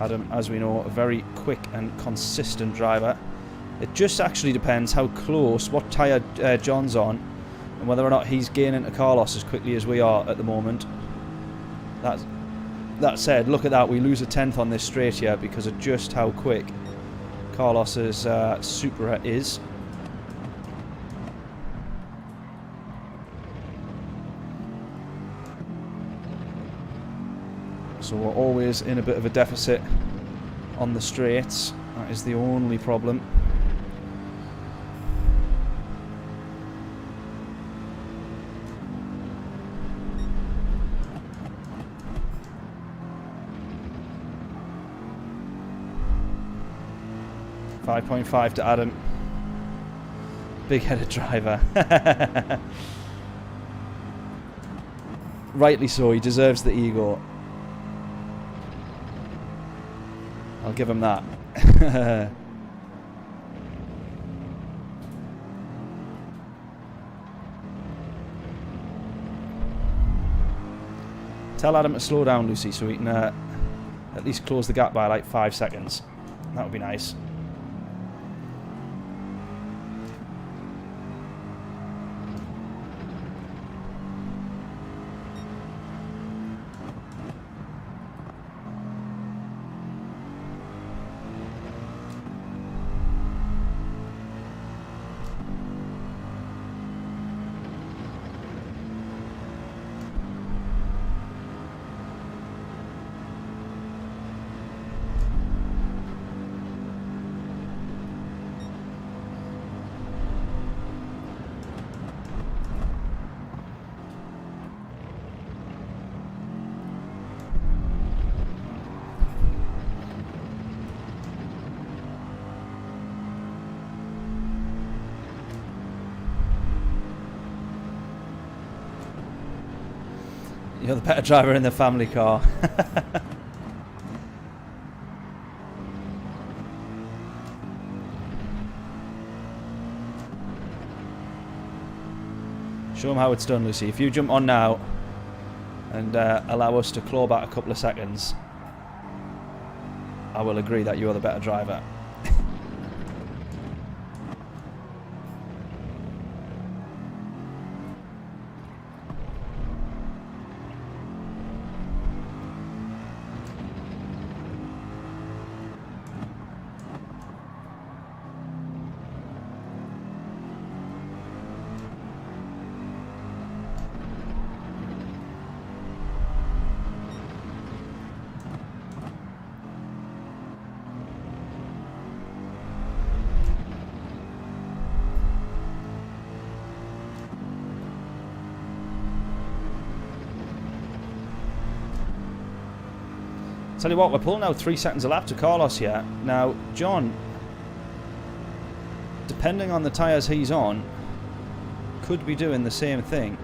Adam, as we know, a very quick and consistent driver. It just actually depends how close, what tyre John's on, and whether or not he's gaining to Carlos as quickly as we are at the moment. That said, look at that, we lose a tenth on this straight here because of just how quick Carlos's Supra is. So we're always in a bit of a deficit on the straights. That is the only problem. .5 to Adam. Big-headed driver. Rightly so, he deserves the ego. I'll give him that. Tell Adam to slow down, Lucy, so we can at least close the gap by like 5 seconds. That would be nice. You're the better driver in the family car. Show them how it's done, Lucy. If you jump on now and allow us to claw back a couple of seconds, I will agree that you're the better driver. Tell you what, we're pulling out 3 seconds a lap to Carlos here. Now, John, depending on the tyres he's on, could be doing the same thing.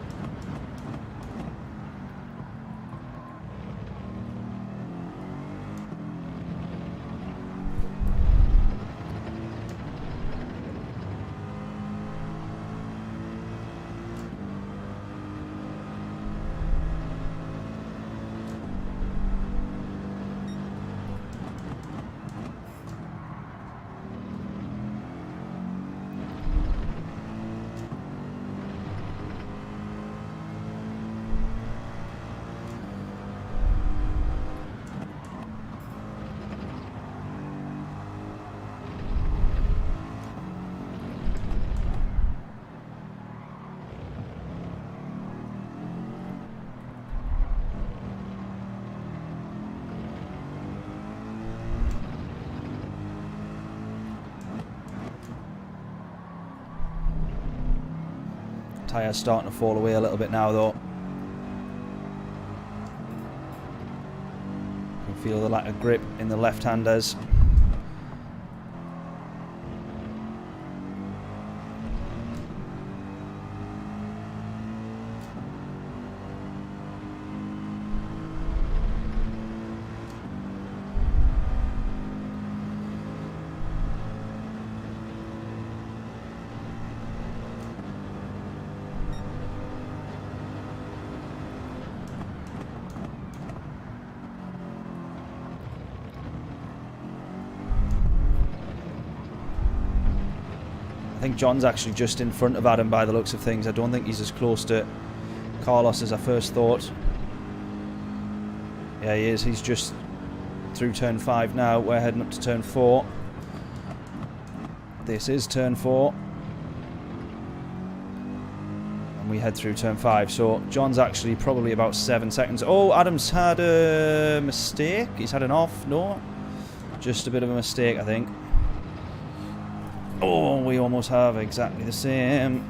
Tyre's starting to fall away a little bit now, though. You can feel the lack of grip in the left-handers. I think John's actually just in front of Adam by the looks of things. I don't think he's as close to Carlos as I first thought. Yeah, he is. He's just through turn 5 now. We're heading up to turn 4. This is turn 4. And we head through turn 5. So John's actually probably about 7 seconds. Oh, Adam's had a mistake. He's had an off. No. Just a bit of a mistake, I think. Oh, we almost have exactly the same.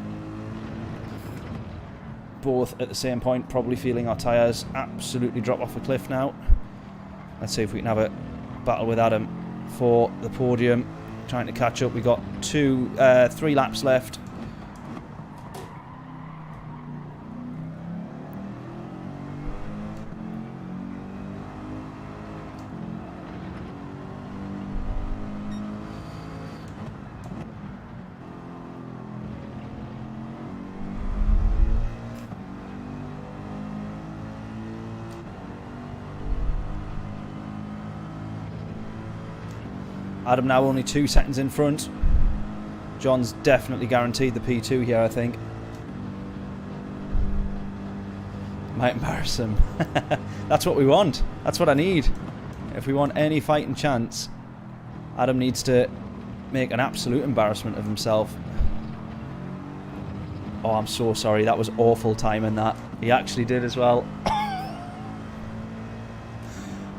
Both at the same point, probably feeling our tyres absolutely drop off a cliff now. Let's see if we can have a battle with Adam for the podium. Trying to catch up. We got 3 laps left. Adam now only 2 seconds in front. John's definitely guaranteed the P2 here, I think. Might embarrass him. That's what we want. That's what I need. If we want any fighting chance, Adam needs to make an absolute embarrassment of himself. Oh, I'm so sorry. That was awful timing, that. He actually did as well.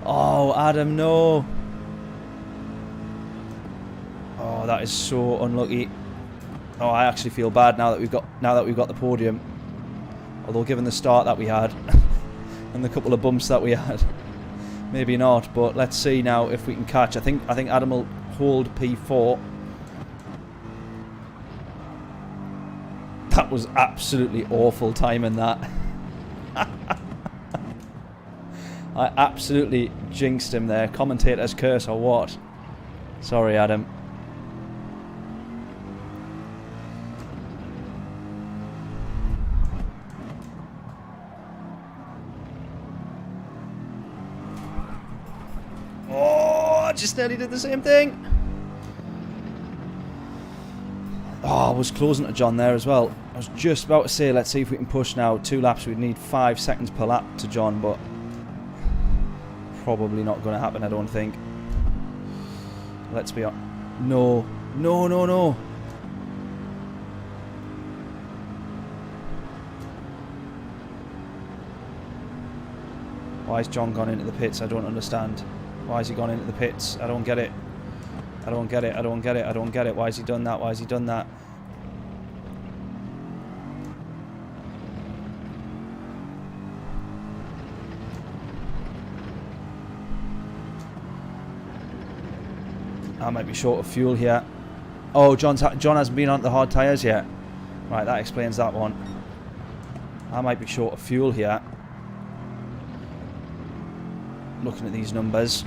Oh, Adam, no. Oh, that is so unlucky. Oh, I actually feel bad now that we've got the podium. Although given the start that we had and the couple of bumps that we had, maybe not. But let's see now if we can catch. I think Adam will hold P4. That was absolutely awful timing, that. I absolutely jinxed him there. Commentator's curse or what? Sorry, Adam. Oh, I just nearly did the same thing. Oh, I was closing to John there as well. I was just about to say, let's see if we can push now. 2 laps, we'd need 5 seconds per lap to John, but probably not going to happen, I don't think. Let's be honest. No. No, no, no. Why has John gone into the pits? I don't understand. Why has he gone into the pits? I don't get it. I don't get it. I don't get it. I don't get it. Why has he done that? Why has he done that? I might be short of fuel here. Oh, John hasn't been on the hard tyres yet. Right, that explains that one. I might be short of fuel here. Looking at these numbers.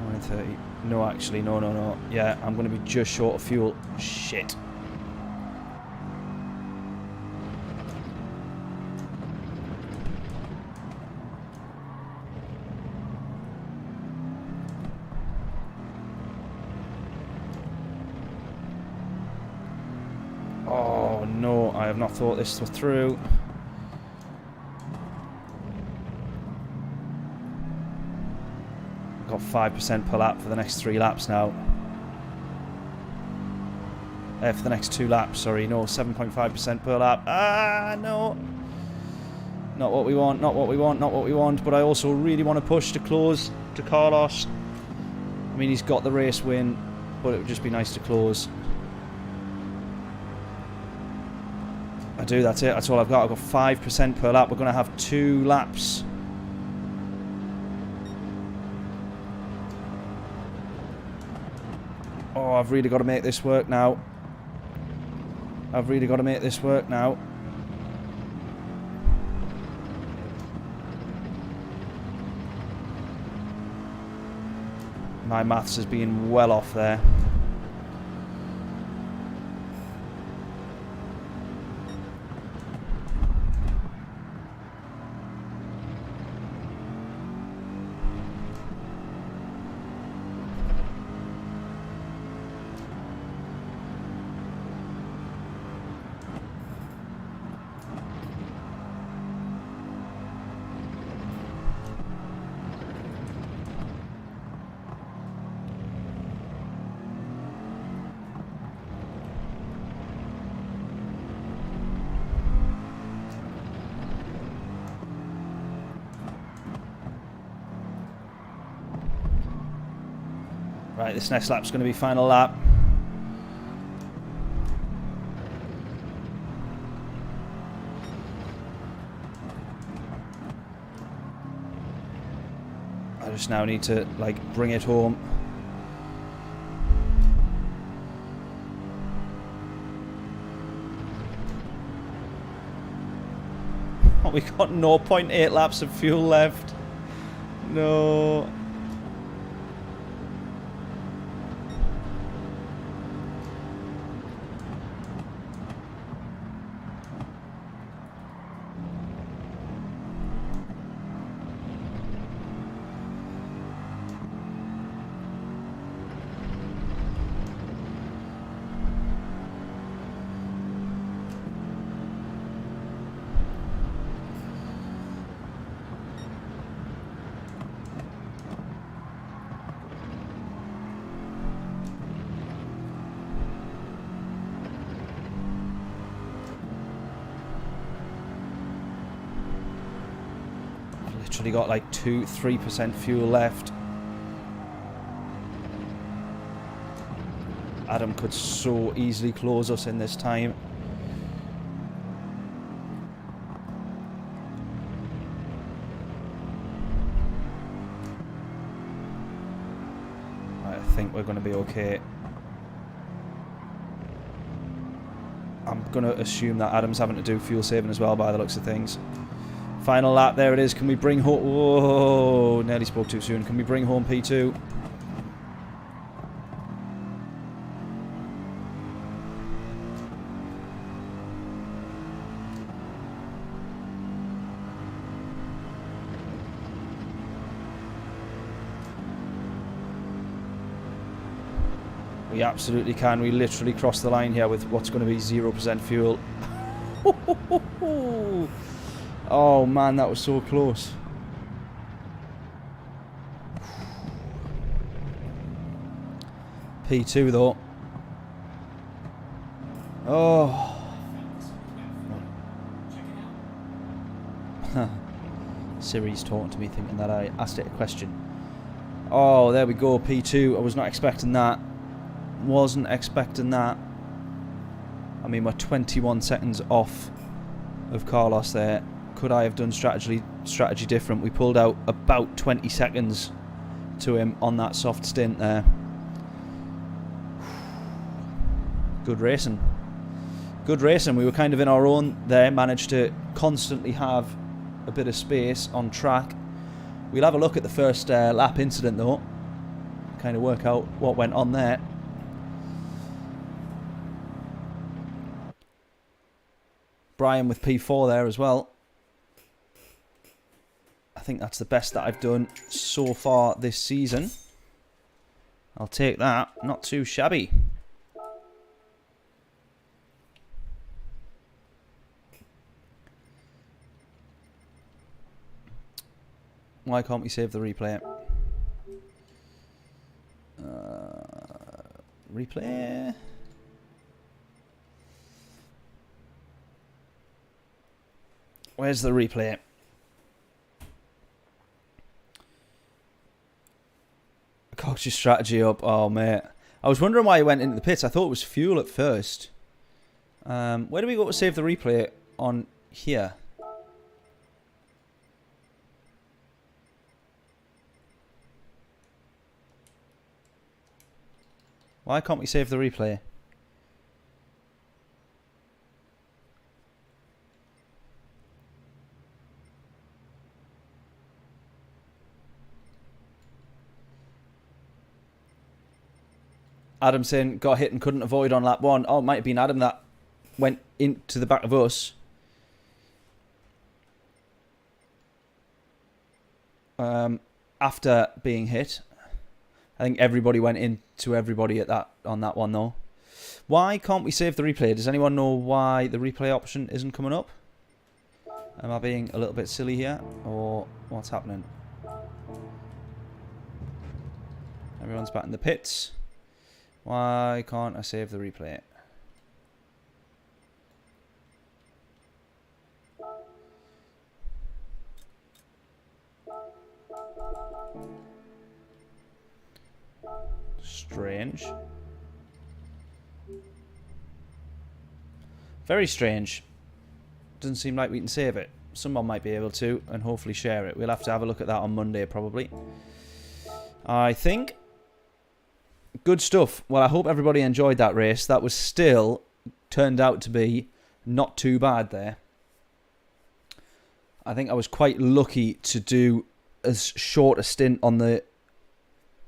9:30. No, actually, no. Yeah, I'm going to be just short of fuel. Shit. Oh no, I have not thought this through. Got 5% per lap for the next 3 laps now. For the next 2 laps, sorry. No, 7.5% per lap. Ah, no. Not what we want, not what we want, not what we want. But I also really want to push to close to Carlos. I mean, he's got the race win, but it would just be nice to close. I do, that's it. That's all I've got. I've got 5% per lap. We're going to have 2 laps. Oh, I've really got to make this work now. I've really got to make this work now. My maths has been well off there. Right, this next lap's going to be final lap. I just now need to, like, bring it home. Oh, we got 0.8 laps of fuel left. No. literally got like 2-3% fuel left. Adam could so easily close us in this time. I think we're going to be okay. I'm going to assume that Adam's having to do fuel saving as well by the looks of things. Final lap, there it is. Can we bring home... Whoa, nearly spoke too soon. Can we bring home P2? We absolutely can. We literally crossed the line here with what's going to be 0% fuel. Oh man, that was so close. P2 though. Oh. Siri's talking to me thinking that I asked it a question. Oh, there we go, P2. I was not expecting that. Wasn't expecting that. I mean, we're 21 seconds off of Carlos there. Could I have done strategy different? We pulled out about 20 seconds to him on that soft stint there. Good racing. Good racing. We were kind of in our own there. Managed to constantly have a bit of space on track. We'll have a look at the first lap incident though. Kind of work out what went on there. Brian with P4 there as well. I think that's the best that I've done so far this season. I'll take that. Not too shabby. Why can't we save the replay? Replay. Where's the replay? Cocked your strategy up. Oh, mate. I was wondering why he went into the pits. I thought it was fuel at first. Where do we go to save the replay on here? Why can't we save the replay? Adam saying got hit and couldn't avoid on lap 1. Oh, it might have been Adam that went into the back of us. After being hit. I think everybody went into everybody at that on that one though. Why can't we save the replay? Does anyone know why the replay option isn't coming up? Am I being a little bit silly here? Or what's happening? Everyone's back in the pits. Why can't I save the replay? Strange. Very strange. Doesn't seem like we can save it. Someone might be able to and hopefully share it. We'll have to have a look at that on Monday probably. I think. Good stuff. Well, I hope everybody enjoyed that race. That was still turned out to be not too bad there. I think I was quite lucky to do as short a stint on the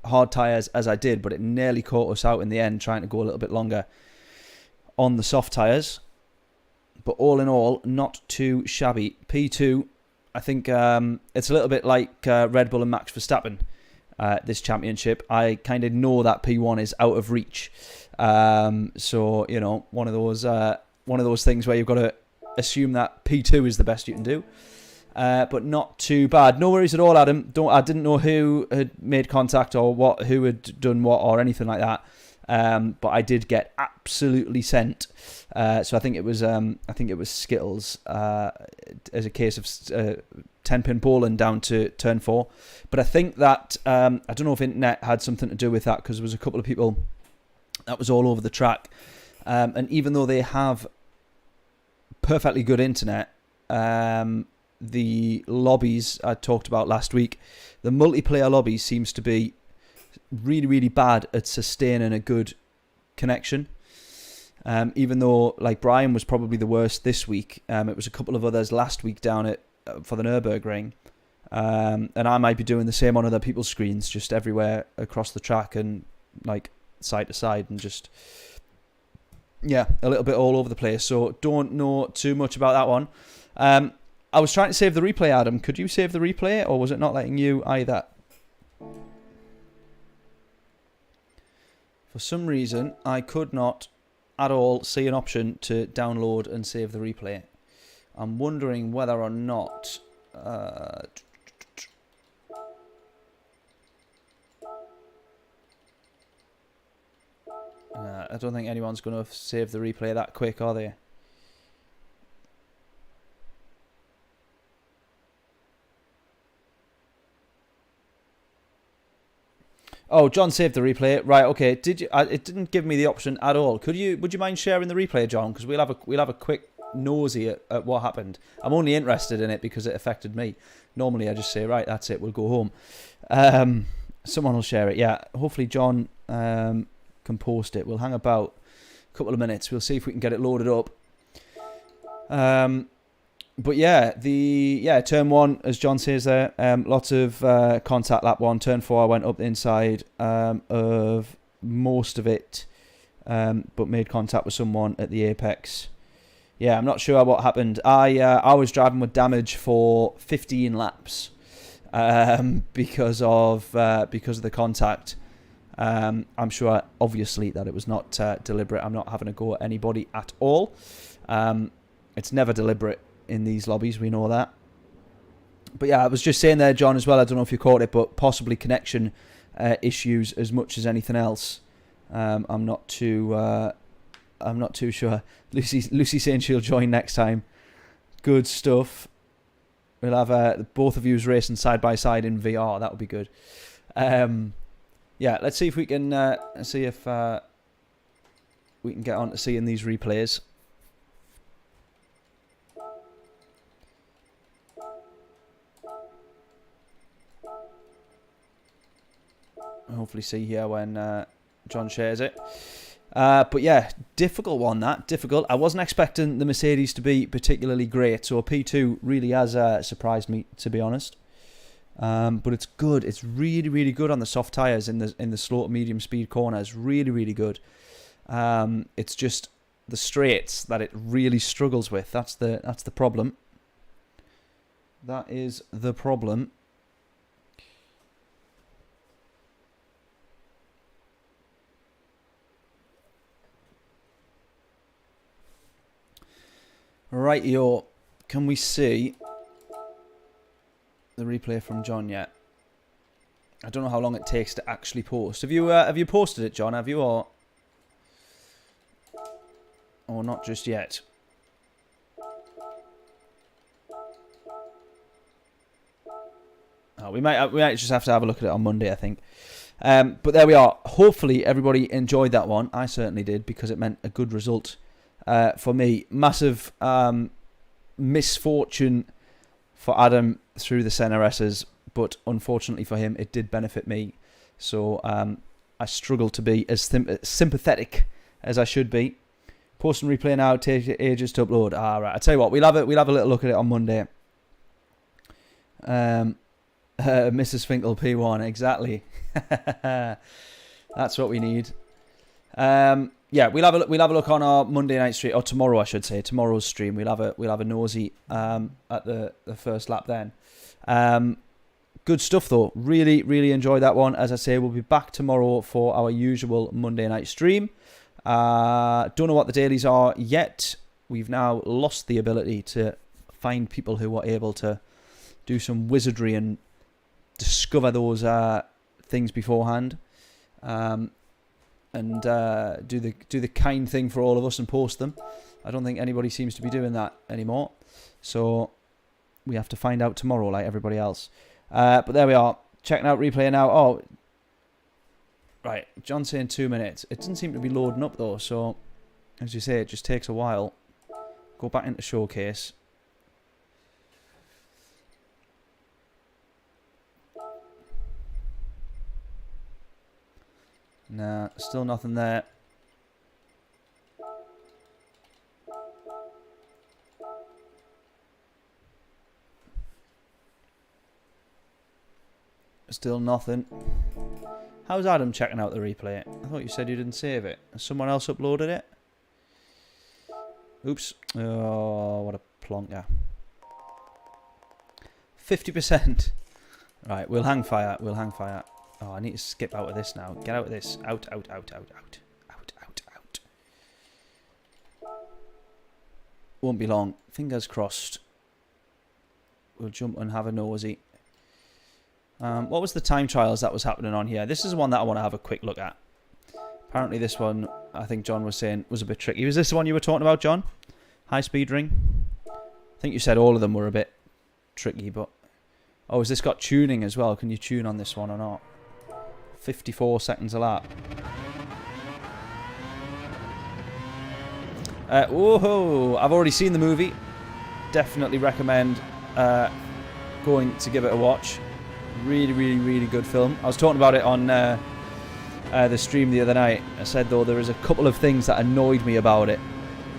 hard tyres as I did, but it nearly caught us out in the end trying to go a little bit longer on the soft tyres. But all in all, not too shabby. P2, I think it's a little bit like Red Bull and Max Verstappen. This championship, I kind of know that P1 is out of reach, so you know, one of those things where you've got to assume that P2 is the best you can do, but not too bad. No worries at all, Adam. I didn't know who had made contact or who had done what or anything like that, but I did get absolutely sent. So I think it was Skittles as a case of 10-pin bowling down to turn 4. But I think that, I don't know if internet had something to do with that, because there was a couple of people that was all over the track. And even though they have perfectly good internet, the lobbies I talked about last week, the multiplayer lobbies seems to be really, really bad at sustaining a good connection. Even though, like, Brian was probably the worst this week. It was a couple of others last week down at for the Nurburgring. And I might be doing the same on other people's screens, just everywhere across the track and, like, side to side, and just, yeah, a little bit all over the place. So don't know too much about that one. I was trying to save the replay, Adam. Could you save the replay, or was it not letting you either? For some reason, I could not at all see an option to download and save the replay. I'm wondering whether or not... I don't think anyone's going to save the replay that quick, are they? Oh, John saved the replay. Right, okay. Did you? It didn't give me the option at all. Would you mind sharing the replay, John? Because we'll have a quick nosy at what happened. I'm only interested in it because it affected me. Normally, I just say, right, that's it. We'll go home. Someone will share it. Yeah, hopefully John can post it. We'll hang about a couple of minutes. We'll see if we can get it loaded up. But yeah, turn 1, as John says there, lots of contact lap 1. Turn 4, I went up the inside of most of it, but made contact with someone at the apex. Yeah, I'm not sure what happened. I was driving with damage for 15 laps because of the contact. I'm sure, obviously, that it was not deliberate. I'm not having a go at anybody at all. It's never deliberate in these lobbies, we know that. But yeah, I was just saying there, John, as well, I don't know if you caught it, but possibly connection issues as much as anything else. I'm not too sure. Lucy saying she'll join next time. Good stuff. We'll have both of you racing side by side in VR. That would be good. Yeah, let's see if we can we can get on to seeing these replays. Hopefully see here when John shares it. But yeah, difficult one, that. Difficult. I wasn't expecting the Mercedes to be particularly great, so a P2 really has surprised me, to be honest. But it's good. It's really, really good on the soft tyres in the slow to medium speed corners. Really, really good. It's just the straights that it really struggles with. That's the problem. That is the problem. Rightio, can we see the replay from John yet? I don't know how long it takes to actually post. Have you posted it, John? Have you, or not just yet? Oh, we might just have to have a look at it on Monday, I think. But there we are. Hopefully everybody enjoyed that one. I certainly did, because it meant a good result. For me, massive misfortune for Adam through the centre S's, but unfortunately for him, it did benefit me. So I struggle to be as sympathetic as I should be. Post and replay now. Take ages to upload. Right. I tell you what, we'll have a little look at it on Monday. Mrs. Finkel P1, exactly. That's what we need. Yeah, we'll have a look on our Monday night stream, or tomorrow, I should say, tomorrow's stream. We'll have a nosy at the first lap then. Good stuff though. Really, really enjoyed that one. As I say, we'll be back tomorrow for our usual Monday night stream. Don't know what the dailies are yet. We've now lost the ability to find people who are able to do some wizardry and discover those things beforehand. And do the kind thing for all of us and post them. I don't think anybody seems to be doing that anymore. So we have to find out tomorrow like everybody else. But there we are. Checking out replay now. Oh, right. John's saying 2 minutes. It doesn't seem to be loading up though. So, as you say, it just takes a while. Go back into showcase. Nah, still nothing there. Still nothing. How's Adam checking out the replay? I thought you said you didn't save it. Has someone else uploaded it? Oops. Oh, what a plonker. 50%. Right, we'll hang fire. We'll hang fire. Oh, I need to skip out of this now. Get out of this. Out, out, out, out, out. Out, out, out. Won't be long. Fingers crossed. We'll jump and have a nosy. What was the time trials that was happening on here? This is one that I want to have a quick look at. Apparently this one, I think John was saying, was a bit tricky. Was this the one you were talking about, John? High speed ring? I think you said all of them were a bit tricky, but... Oh, has this got tuning as well? Can you tune on this one or not? 54 seconds a lap. Whoa! I've already seen the movie. Definitely recommend going to give it a watch. Really, really, really good film. I was talking about it on the stream the other night. I said, though, there is a couple of things that annoyed me about it.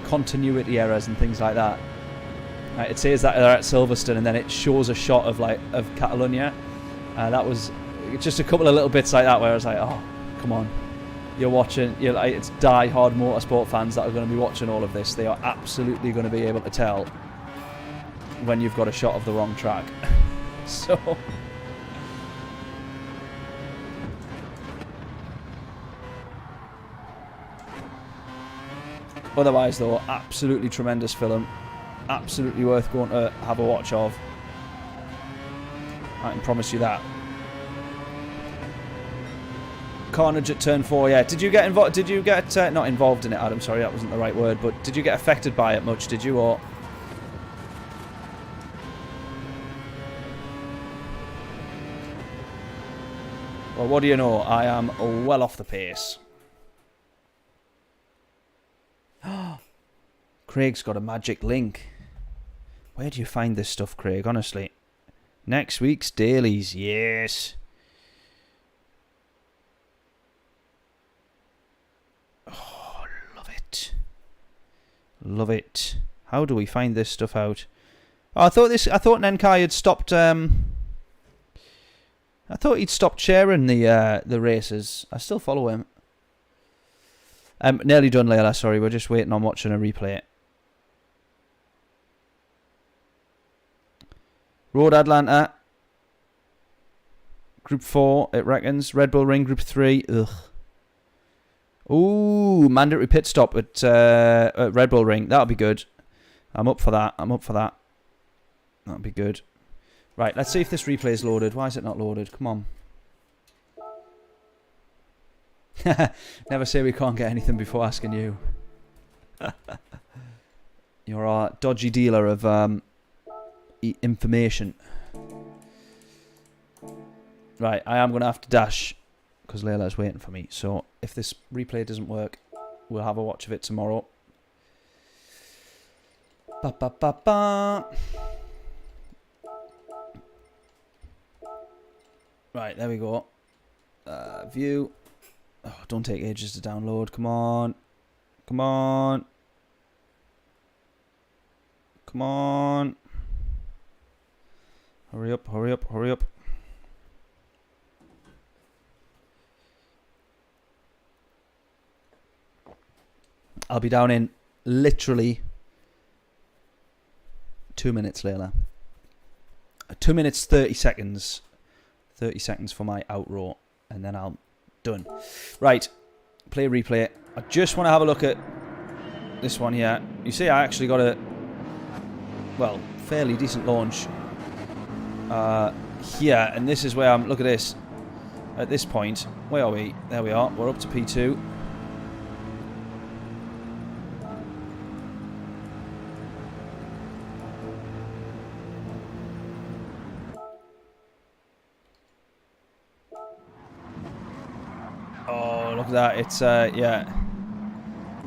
Continuity errors and things like that. It says that they're at Silverstone and then it shows a shot of Catalunya. That was just a couple of little bits like that where I was like, oh, come on. You're watching, it's die-hard motorsport fans that are going to be watching all of this. They are absolutely going to be able to tell when you've got a shot of the wrong track. So... Otherwise, though, absolutely tremendous film. Absolutely worth going to have a watch of. I can promise you that. Carnage at turn 4, yeah. Did you get involved? Did you get not involved in it, Adam? Sorry, that wasn't the right word. But did you get affected by it much? Did you, or? Well, what do you know? I am well off the pace. Craig's got a magic link. Where do you find this stuff, Craig? Honestly. Next week's dailies. Yes. Oh, love it. Love it. How do we find this stuff out? Oh, I thought Nenkai had stopped I thought he'd stopped sharing the races. I still follow him. Nearly done, Layla. Sorry, we're just waiting on watching a replay. Road Atlanta. Group 4, it reckons. Red Bull Ring, Group 3. Ugh. Ooh, mandatory pit stop at Red Bull Ring. That'll be good. I'm up for that. I'm up for that. That'll be good. Right, let's see if this replay is loaded. Why is it not loaded? Come on. Never say we can't get anything before asking you. You're our dodgy dealer of information. Right, I am going to have to dash because Layla's waiting for me. So if this replay doesn't work, we'll have a watch of it tomorrow. Ba ba ba ba. Right, there we go. View. Oh, don't take ages to download. Come on. Come on. Come on. Hurry up, hurry up, hurry up. I'll be down in literally 2 minutes, Layla. 2 minutes, 30 seconds. 30 seconds for my outroar. And then I'm done. Right. Play replay. I just want to have a look at this one here. You see, I actually got a, well, fairly decent launch here. And this is where I'm, look at this. At this point, where are we? There we are. We're up to P2. look at that. It's, yeah.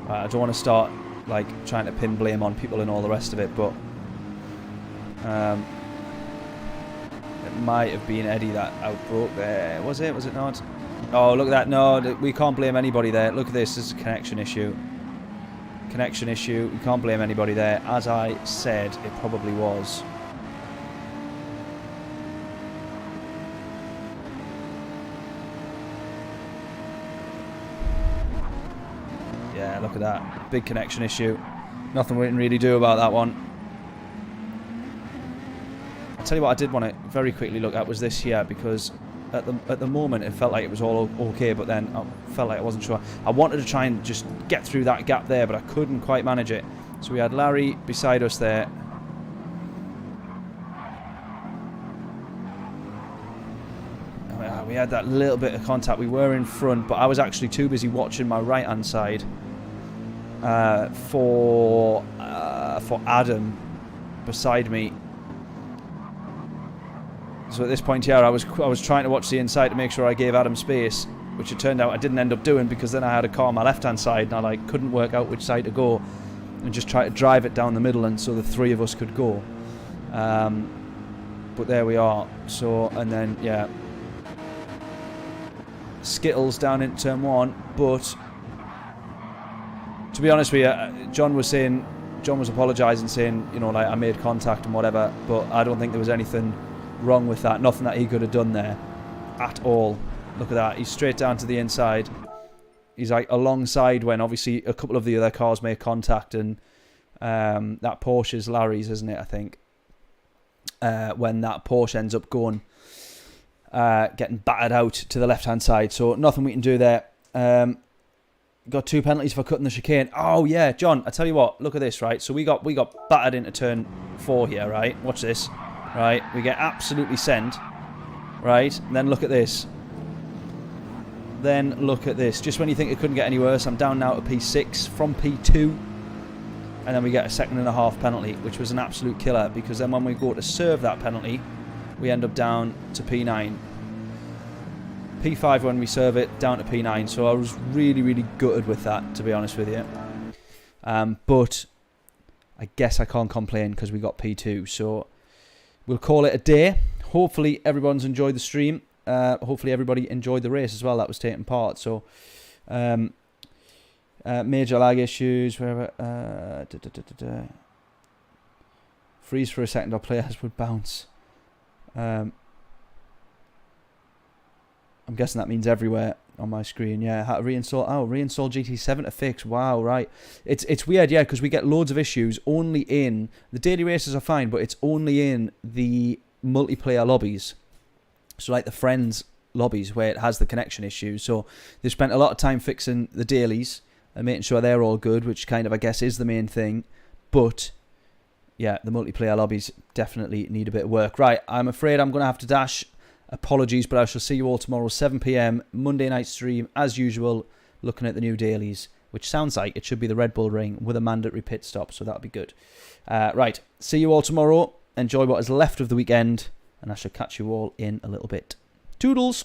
I don't want to start, like, trying to pin blame on people and all the rest of it, but it might have been Eddie that outbroke there. Was it? Was it not? Oh, look at that. No, we can't blame anybody there. Look at this. This is a connection issue. Connection issue. We can't blame anybody there. As I said, it probably was. Yeah, look at that. Big connection issue. Nothing we can really do about that one. I'll tell you what I did want to very quickly look at was this here, because at the moment it felt like it was all okay, but then I felt like I wasn't sure. I wanted to try and just get through that gap there, but I couldn't quite manage it. So we had Larry beside us there. We had that little bit of contact. We were in front, but I was actually too busy watching my right hand side for Adam beside me. So at this point here, I was trying to watch the inside to make sure I gave Adam space, which it turned out I didn't end up doing, because then I had a car on my left hand side and I like couldn't work out which side to go, and just try to drive it down the middle, and so the three of us could go. But there we are. So, and then yeah, Skittles down in turn one. But to be honest with you, John was apologising, saying, you know, like, I made contact and whatever, but I don't think there was anything wrong with that. Nothing that he could have done there at all. Look at that. He's straight down to the inside. He's like alongside when obviously a couple of the other cars make contact, and that Porsche is Larry's, isn't it, I think, when that Porsche ends up going getting battered out to the left hand side. So nothing we can do there. Got 2 penalties for cutting the chicane. Oh yeah, John, I tell you what, look at this, right? So we got battered into turn 4 here, right? Watch this. Right, we get absolutely sent. Right, and then look at this. Then look at this. Just when you think it couldn't get any worse, I'm down now to P6 from P2. And then we get a 2.5 penalty, which was an absolute killer, because then when we go to serve that penalty, we end up down to P9. P5 when we serve it, down to P9. So I was really, really gutted with that, to be honest with you. But I guess I can't complain because we got P2. So we'll call it a day. Hopefully everyone's enjoyed the stream. Hopefully everybody enjoyed the race as well that was taking part. So major lag issues, wherever. Freeze for a second, our players would bounce. I'm guessing that means everywhere on my screen. Yeah, how to reinstall. Oh, reinstall GT7 to fix. Wow, right. It's weird, yeah, because we get loads of issues only in the daily races are fine, but it's only in the multiplayer lobbies. So like the friends lobbies where it has the connection issues. So they've spent a lot of time fixing the dailies and making sure they're all good, which kind of I guess is the main thing. But yeah, the multiplayer lobbies definitely need a bit of work. Right, I'm afraid I'm going to have to dash. Apologies, but I shall see you all tomorrow, 7 PM, Monday night stream, as usual, looking at the new dailies, which sounds like it should be the Red Bull Ring with a mandatory pit stop, so that'll be good. Right, see you all tomorrow. Enjoy what is left of the weekend, and I shall catch you all in a little bit. Toodles!